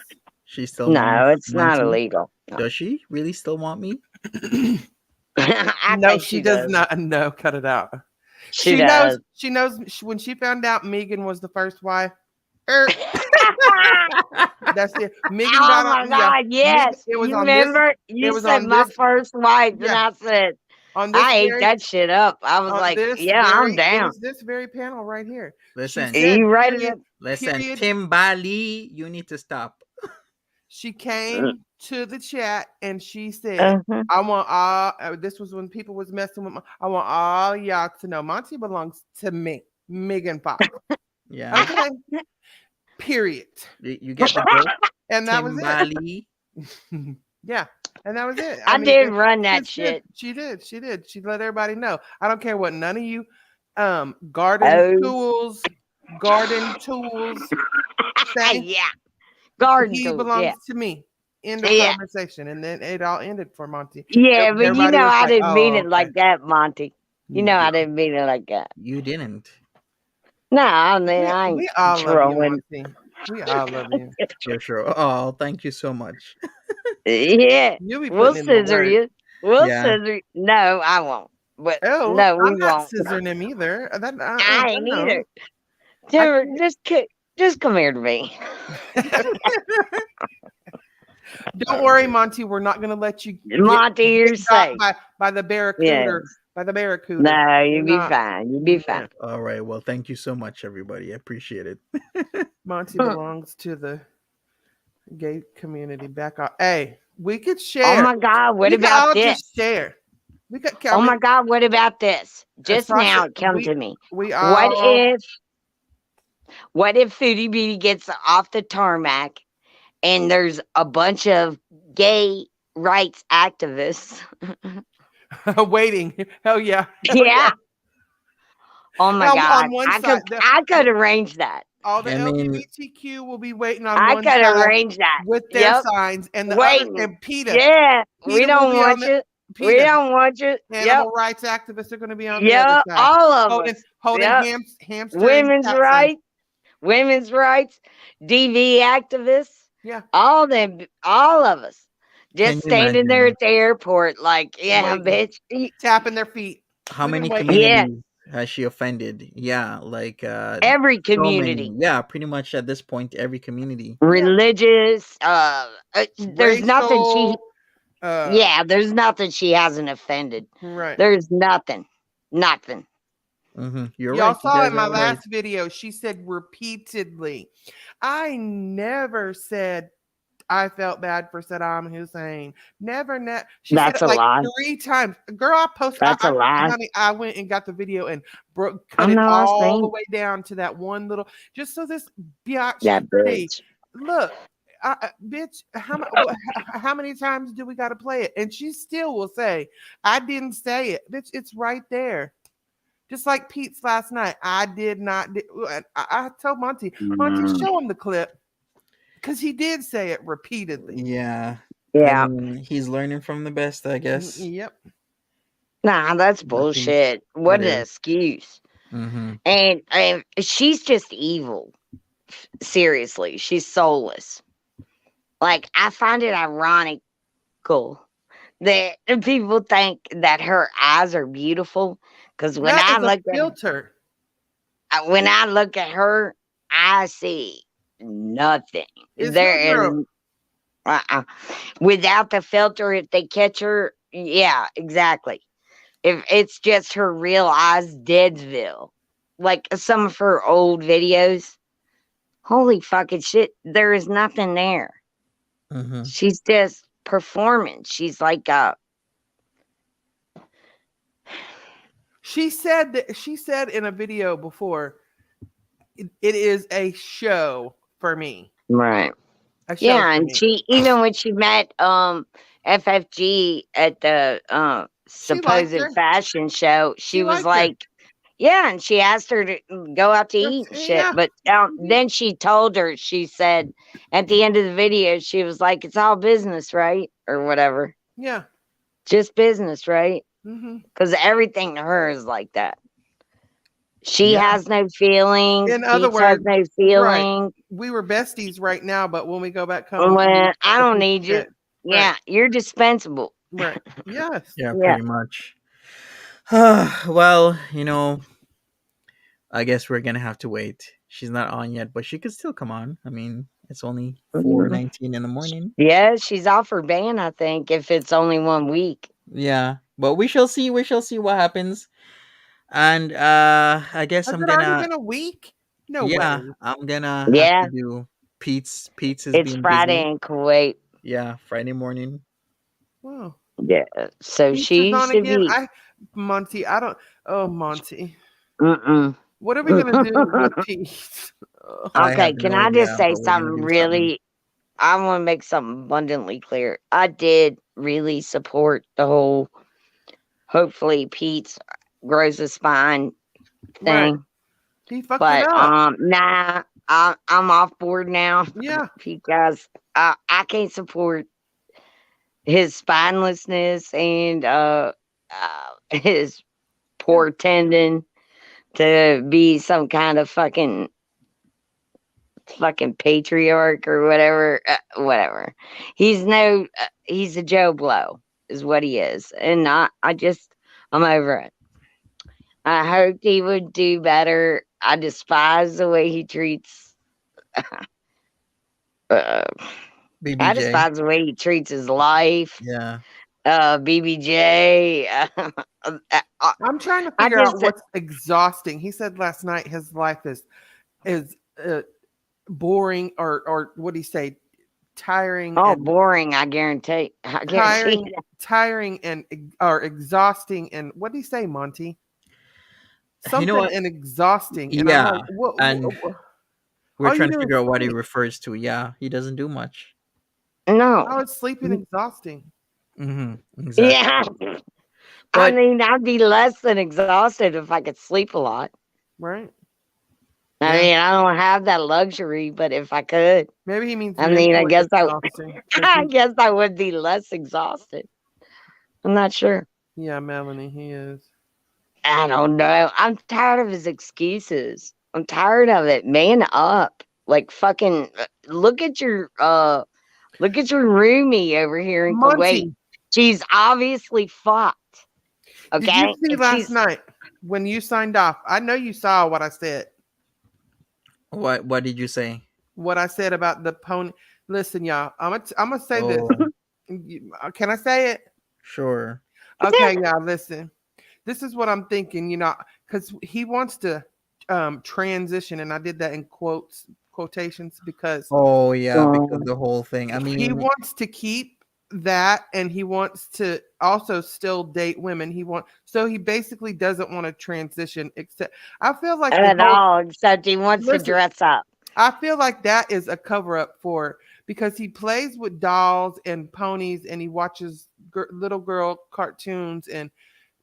She still No, wants it's not Monty. illegal. No. Does she really still want me? I No, think she she does does. not. No, cut it out. She She knows. does. She knows when she found out Megan was the first wife. Er, that's it. Megan Oh got my on. Yeah, God, Megan. yes. It was You on this. remember? It You was said on my this. first wife, and Yeah, I said, on this I ate very. that shit up. I was On like, this yeah, I'm very. It down. was this very panel right here. She Listen, said, You write it "Period. up. listen, Period." Tim Bali, you need to stop. She came to the chat and she said, Uh-huh. "I want all." This was when people was messing with. I want all y'all to know Monty belongs to me, Megan Fox. Yeah, Okay. Period. you get the joke. And that was Tim it. Bali. Yeah. And that was it. I I mean, did run that it's good. shit. She did. She did. She let everybody know. I don't care what none of you garden Oh, tools, garden tools say. yeah. Garden He tools, yeah. belongs to me. End of Yeah. conversation. And then it all ended for Monty. Yeah, but you Everybody know was I like, didn't mean oh, it okay. like that, Monty. You know I didn't mean it like that. You didn't. No, I mean I ain't We all love you, trolling. Monty. We all love you. For sure. Oh, thank you so much. Yeah. You'll be We'll putting in the scissor work. you. We'll Yeah. scissor you. No, I won't. But Oh, no, we I'm not won't. scissoring him either. I ain't No. either. I Timber, just come here to me. Don't worry, Monty. We're not going to let you Monty, you're get got safe. by the Yes. barracuda. By the barracuda. No, We're you'll be not. fine. You'll be Yeah. fine. All right. Well, thank you so much, everybody. I appreciate it. Monty belongs to the gay community. Back off. Hey, we could Oh share. my God, what We could about all this? just share. We could. Oh my God, what about this? Just Sasha, now it come to me. we What all. if Foodie Beauty gets off the tarmac and there's a bunch of gay rights activists? Waiting. Hell yeah. Hell Yeah. Oh my Now, God. on one side, I could arrange that. all the I mean, LGBTQ will be waiting on I one could side arrange that. with their Yep. signs, and the other, Waiting. and Yeah. We PETA will don't be on want the you. We PETA. don't want you. Yep. Animal rights activists are going to be on the other Yep. side, All of us. holding Yep. hamster and Women's cat signs. rights, DV activists, Yeah, all of us. can Just you standing there imagine at the airport, like, yeah, waiting, bitch. tapping their feet. how We've been many waiting. Yeah, communities has she offended? Yeah, like every so many. community. Yeah, pretty much at this point, every community. Yeah, Religious, there's nothing racial. there's nothing she hasn't offended. Right. There's nothing. Nothing. You're Y'all right. You saw guys in my are right. last video, she said repeatedly, I never said I felt bad for Saddam Hussein. Never. She said That's it a like lie. 3 times. Girl, I posted. That's a lie. Honey, I went and got the video and I cut it know I all the seen way down to that one little, just so this biatch that can see. bitch. Look, bitch, how many times do we got to play it? And she still will say, I didn't say it. Bitch, it's right there. Just like Pete's last night. I did not. I told Monty, Mm, show him the clip because he did say it repeatedly. Yeah. I yeah. mean, he's learning from the best, I guess. Yep. Nah, that's The Pete. bullshit. It What an is. excuse. Mm-hmm. And she's just evil. Seriously, she's soulless. Like, I find it ironical that people think that her eyes are beautiful. Because That is a filter. when I look at her, I see nothing. It's no There is girl. uh-uh. Without the filter, if they catch her, yeah, exactly. If it's just her real eyes, Deadsville, like some of her old videos, holy fucking shit, there is nothing there. Mm-hmm. She's just performing. She's like She said in a video before, it is a show for me. right. A show Yeah, for and me. she even when she met FFG at the She liked supposed her. fashion show, She she was liked her. like, yeah, and she asked her to go out to eat and shit. Yeah. But then she told her, she said at the end of the video, she was like, it's all business, right? Or whatever. Yeah. Just business, right? Mm-hmm. Because everything to her is like that. She Yeah. has no feelings. In other Peach has words, no right. feelings. We were besties right now, but when we go back home, we can When be I a don't piece of need you. shit. Right. Yeah, you're dispensable. Right. Yes. Yeah, Yeah. pretty much. Well, I guess we're gonna have to wait. She's not on yet, but she could still come on. I mean, it's only Mhm. 4:19 in the morning. Yeah, she's off her ban, I think, if it's only 1 week. Yeah, but we shall see. We shall see what happens. And I guess Has I'm it already gonna. been a week? No Yeah, way. I'm gonna have to Yeah, do Pete's. Pete's is it's being Friday busy. in Kuwait. Yeah, Friday morning. Wow. Yeah, so Pete's is she on should again. be. Monty, I don't. Oh, Monty. Mm-mm. What are we gonna do with Pete? Ugh. I have Okay, can no I just idea, say but we're gonna something do something. really? I want to make something abundantly clear. I did really support the whole hopefully Pete's grows a spine Right. thing. He fucked it But up. nah, I'm off board now Yeah. because I can't support his spinelessness and his poor tendon to be some kind of fucking patriarch or whatever. Whatever. He's a Joe Blow is what he is, and I'm over it. I hoped he would do better. I despise the way he treats. Uh, I BBJ. despise the way he treats his life. Yeah. BBJ. I'm trying to I figure out just what's exhausting. He said last night his life is boring or what do you say? Tiring and boring. I guarantee. I guarantee. tiring and or exhausting and what do you say, Monty? You know Something what? and exhausting. And I'm like, Yeah, and we're all you trying to do is figure out what he sleep. refers to. Yeah, he doesn't do much. No. How is sleeping exhausting? Mm-hmm. Exactly. Yeah. I But mean, I'd be less than exhausted if I could sleep a lot. Right? I Yeah. mean, I don't have that luxury, but if I could, Maybe he means I mean, mentally exhausting. 'Cause I guess I would be less exhausted. I'm not sure. yeah, Melanie, he is. I don't know. I'm tired of his excuses. I'm tired of it. Man up. Like fucking look at your roomie over here in Kuwait. Monty, She's obviously fucked. did you Okay? see And last she's night when you signed off? I know you saw what I said. what did you say? What I said about the pony. Listen, y'all. I'm gonna say this. Oh, Can I say it? sure. Okay, y'all. Listen. This is what I'm thinking. Because he wants to transition, and I did that in quotations because Oh yeah, because um, the whole thing. I he mean, wants to keep that, and he wants to also still date women. So he basically doesn't want to transition. Except I feel like the at whole all, except he wants to listen. dress up. I feel like that is a cover up for because he plays with dolls and ponies, and he watches little girl cartoons, and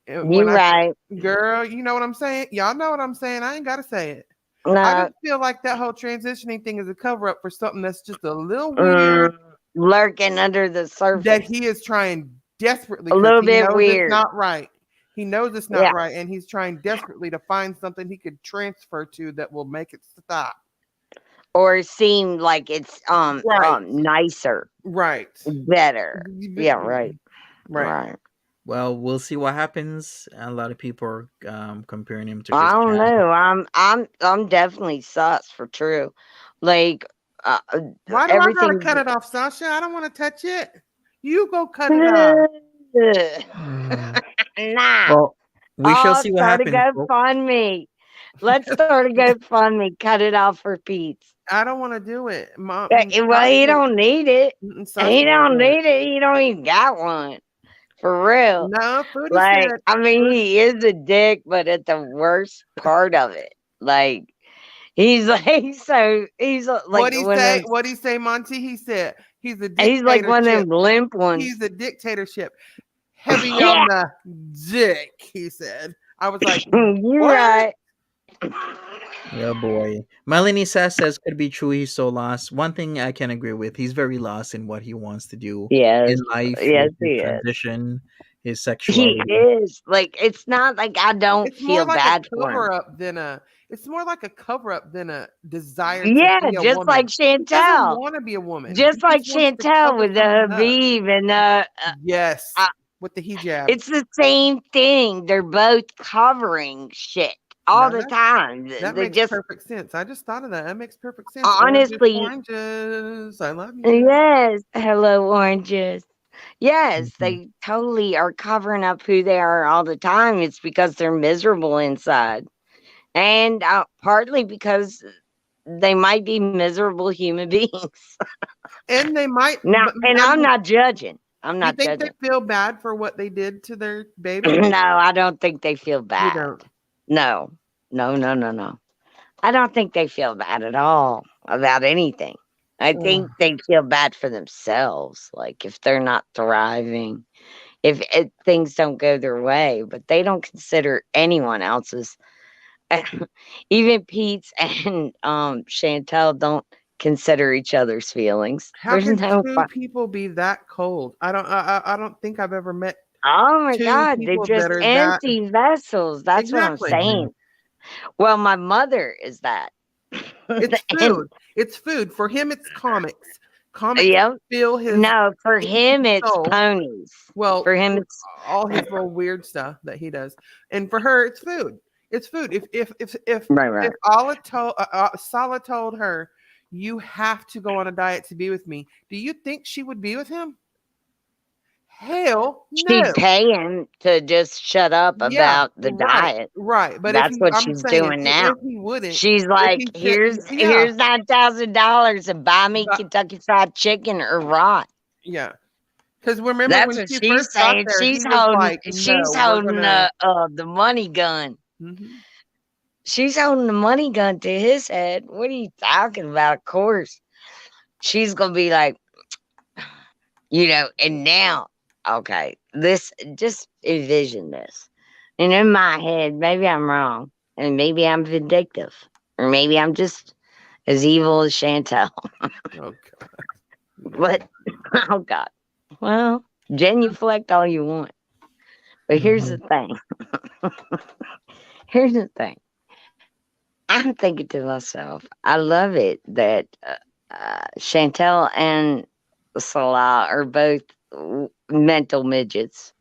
When You I say, right. girl, you know what I'm saying? Y'all know what I'm saying. I ain't gotta say it. I No, just feel like that whole transitioning thing is a cover up for something that's just a little mm, weird lurking under the that surface. he is trying desperately A because little he bit knows it's weird. not right. He knows it's not Yeah. right, and he's trying desperately to find something he could transfer to that will make it stop. Or seem like it's Right, nicer, right, better. Yeah, right. right. Right. Well, we'll see what happens. A lot of people are comparing him to I Chris don't Chan. know. I'm definitely sus for true. Like uh, uh, Why do I gotta everything. cut it off, Sasha? I don't want to touch it. You go cut it off. Nah. Well, we shall Oh, see what start a happens, folks. GoFundMe. Let's start a GoFundMe. Cut it off for Pete's. I don't want to do it, Mom. Well, he don't need it. Sasha He will don't do it. need it. He don't even got one. For real. No, Foodie Like, said. I mean, Food, he is a dick, but at the worst part of it. Like, he's like, so, like what he one of say? those, What he say, Monty? He said he's a he's like one of dictatorship. them limp ones. He's a dictatorship. Heavy on Yeah, the dick, he said. I was like, you're what? right. Yeah, boy. Melanie says could be true. He's so lost. One thing I can agree with: he's very lost in what he wants to do Yes, in life yes, with his he is. transition, his He sexuality. is. Like, it's not like I don't It's more feel like a bad for him. cover up than a. It's more like a cover up than a desire to Yeah, be a just like woman. He doesn't Chantel. want to be a woman. He Just like just wants to Chantel cover with the something up. Habib and Yes, uh, with the hijab. it's the same thing. They're both covering shit all Now the time. that They makes just perfect sense. I just thought of that. That makes perfect sense. Oranges, honestly, oranges. I love you. yes. Hello, oranges. Yes, Mhm. they totally are covering up who they are all the time. It's because they're miserable inside. And partly because they might be miserable human beings. And they might. Now, But and I I'm mean, not judging. I'm do you not think they judging. feel bad for what they did to their baby? No, I don't think they feel You bad. don't. No, no, no, no, no. I don't think they feel bad at all about anything. I think they feel bad for themselves, like if they're not thriving, if things don't go their way, but they don't consider anyone else's. Even Pete's and Chantel don't consider each other's feelings. How There's can no. two people be that cold? I don't think I've ever met Oh my two God, they're people that just are that empty vessels. That's what I'm exactly. Mhm. saying. Well, my mother is that. It's And food. It's food. For him, it's comics. Comics yep. fill his No, for aching him it's soul. ponies. Well, For him it's all his little weird stuff that he does, and for her, it's food. It's food. right, If right. Sala told her, "You have to go on a diet to be with me," do you think she would be with him? Hell, She'd no. pay him to just shut up Yeah, about the right, diet. right. But if That's he, what I'm she's saying, doing now. if he wouldn't, She's if like, he said, yeah, here's $9,000 and buy me but, Kentucky Fried Chicken or rot. yeah. Because remember That's when what she she's first got saying. there, he was like, She's "No, we're holding gonna." the money gun. Mhm. She's holding the money gun to his head. What are you talking about? Of course. She's gonna be like, and now, okay, this just envision this. And in my head, maybe I'm wrong, and maybe I'm vindictive, or maybe I'm just as evil as Chantel. Oh God, But oh God, well, genuflect all you want. But here's the Mhm. thing. Here's the thing. I'm thinking to myself, I love it that Chantel and Salah are both mental midgets.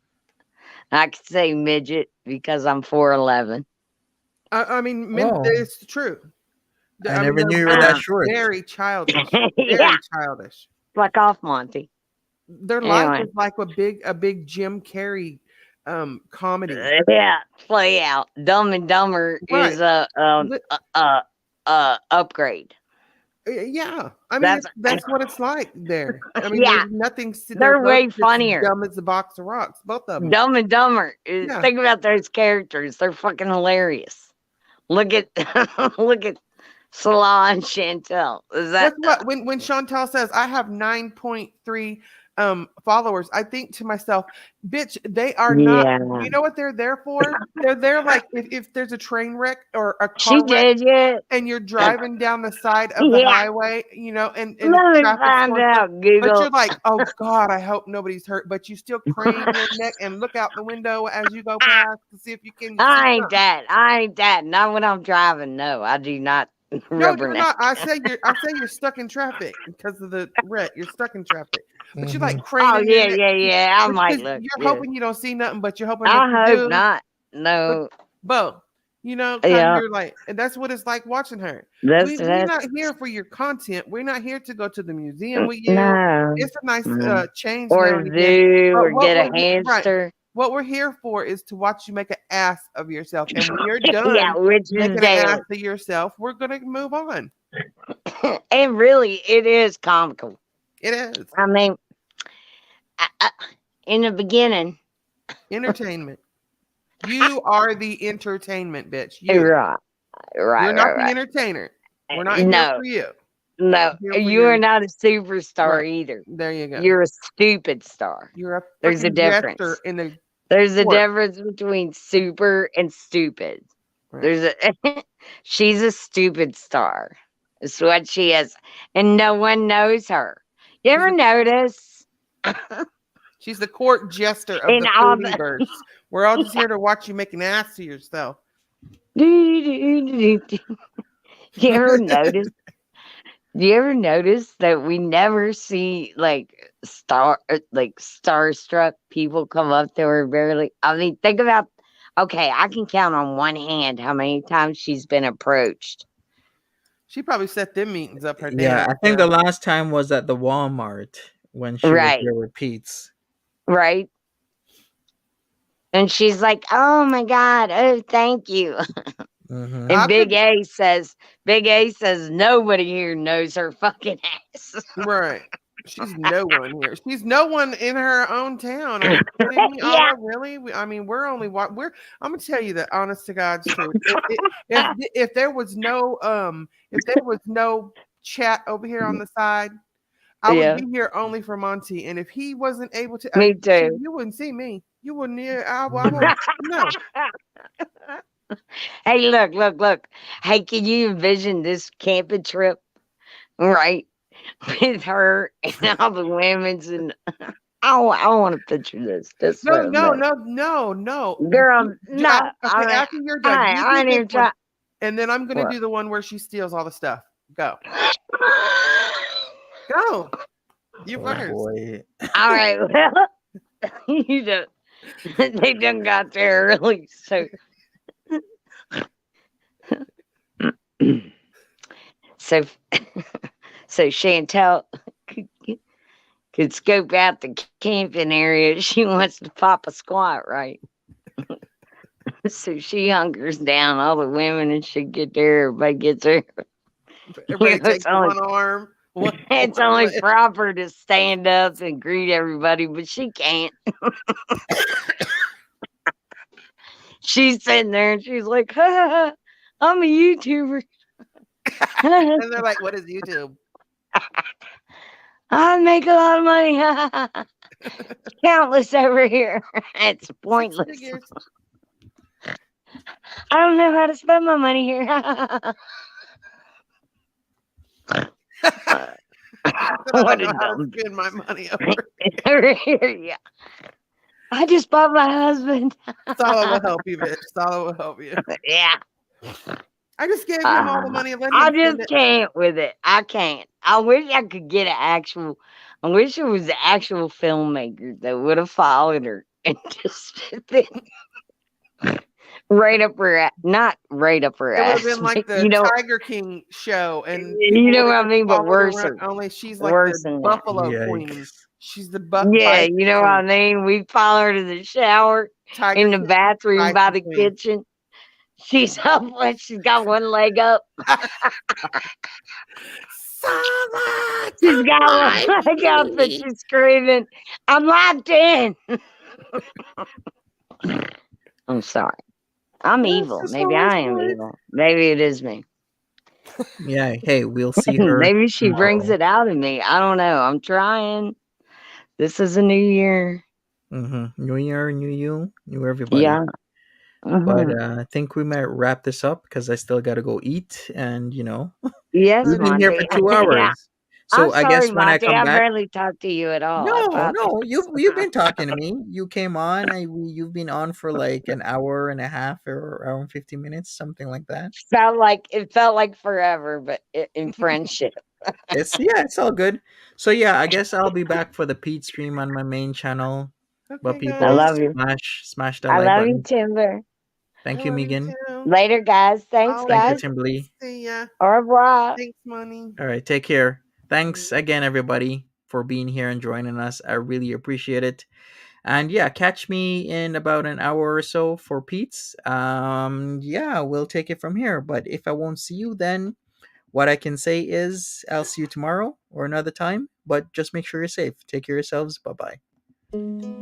I could say midget because I'm 4'11". I mean, Oh, it's true. I I mean, never they're knew you were both that Uh, short. very childish, yeah, very childish. fuck off, Monty. Their life Anyway, is like a big Jim Carrey comedy. yeah, play out. Dumb and Dumber Right. is a upgrade. Yeah. I mean, That's that's what it's like there. I mean, yeah. there's nothing. There's They're no way just funnier. dumb as a box of rocks. Both of them. Dumb and Dumber. Yeah. Think about those characters. They're fucking hilarious. Look at look at Salah and Chantel. Is that That's what when Chantal says I have 9.3 followers, I think to myself, bitch, they are not. Yeah. You know what they're there for? They're there like if there's a train wreck or a She car wreck, did it. and you're driving down the side of the Yeah. highway, and Let me traffic's find going slow, out, but Google. you're like, oh God, I hope nobody's hurt. But you still crane your neck and look out the window as you go past to see if you can see I ain't something. that. I ain't that. Not when I'm driving. No, I do not No, you're rubberneck. not. I say you're stuck in traffic because of the wreck. You're stuck in traffic. But you're like Mhm. Oh, craning your yeah, neck. yeah, yeah. I might Because look. you're Yeah. hoping you don't see nothing, but you're hoping that you I hope do. not. But No. both, kind of Yeah. you're like, and that's what it's like watching her. That's We're not here for your content. We're not here to go to the museum with you. no. It's a nice No. change Or now and again. zoo But or get a right, hamster. what we're here for is to watch you make an ass of yourself. And when you're Yeah, done which is making an ass daily. of yourself, we're gonna move on. And really, it is comical. It is I mean, in the beginning, entertainment. You are the entertainment, bitch. You. right, right, You're not right, the right. entertainer. We're not here No, for you. no, We're here for you are your not a superstar right. either. There you go. You're a stupid star. You're a There's a freaking jester difference. in the There's a sport. difference between super and stupid. Right. There's a she's a stupid star. It's what she is. And no one knows her. You She's ever a, notice? she's the court jester of In the all the foodieverse. We're all just here to watch you make an ass of yourself. you ever notice? Do you ever notice that we never see like starstruck people come up to her barely? I mean, think about okay, I can count on one hand how many times she's been approached. She probably set them meetings up her Yeah, damn I think the self. last time was at the Walmart when she was Right, there with Pete's. right. And she's like, "Oh my God, oh thank you." Hmm. And I could Big A says nobody here knows her fucking ass. right. She's no one here. She's no one in her own town. Are you kidding me, Yeah. Anna? Really? I mean, we're only we're. I'm gonna tell you the honest to God's truth. If there was no chat over here on the side, I would Yeah, be here only for Monty. And if he wasn't able to, me too. you wouldn't see me. You wouldn't hear. I won't. No. Hey, look. Hey, can you envision this camping trip, right? With her and all the women's and I want to picture this. This No, way, no, no. no, no, no. Girl, no. Okay, after you're done, you I do ain't this even one, try. and then I'm gonna What? do the one where she steals all the stuff. Go, go. You Oh first. boy. All right, well, you done. They done got there early, so. so, so Chantel could scope out the camping area. She wants to pop a squat, right? So she hunkers down all the women and she get there. Everybody gets there. Everybody It's takes only, one arm. it's One only leg. proper to stand up and greet everybody, but she can't. She's sitting there and she's like, ha, ha, ha, I'm a YouTuber. And they're like, "What is YouTube?" I make a lot of money. Countless over here. It's 6 pointless. figures. I don't know how to spend my money here. I What don't a know how to dumb. spend my money over. Over here, yeah. I just bought my husband. Sala will help you, bitch. Sala will help you. Yeah. I just gave him all the money. Let him I spend just it. can't with it. I can't. I wish I could get an actual. I wish it was an actual filmmaker that would have followed her and just been right up her, not right up her It would have ass. been like the You know, Tiger King show, and you people know would what have I just mean, but followed her worse. around. Only she's like Worse the than that. buffalo queen. Yikes. She's the buff. Yeah, bison you know what I queen. mean. We follow her to the shower Tiger in the King, bathroom by bison the queen. kitchen. She's up when she's got one leg up. Sala, She's come got one on, leg up and me. she's screaming, I'm locked in. I'm sorry. I'm That's evil. just Maybe I am horrible. evil. Maybe it is me. Yeah. Hey, we'll see her Maybe she brings tomorrow. it out of me. I don't know. I'm trying This is a new year. New year, new you, new everybody. Yeah. But Hmm. I think we might wrap this up because I still got to go eat, and Yes, we've been Honey, here for Monty. two yeah. hours. I'm So I sorry, guess when I Monty. come I back, barely talked to you at all. I no, apologize. no, you've been talking to me. You came on. You've been on for like an hour and a half or around 50 minutes, something like that. It felt like forever, but in friendship. It's all good. So yeah, I guess I'll be back for the Pete stream on my main channel. But okay, I people, guys. love you. smash that I like love you, button. Timber. Thank I you, love you Megan. too. Later, guys. Thanks, Always Thank you, guys. Timberly. see ya. Au revoir. Thanks, money. All right, take care. Thanks again, everybody, for being here and joining us. I really appreciate it. And yeah, catch me in about an hour or so for Pete's. Yeah, we'll take it from here. But if I won't see you, then what I can say is I'll see you tomorrow or another time. But just make sure you're safe. Take care of yourselves. Bye bye.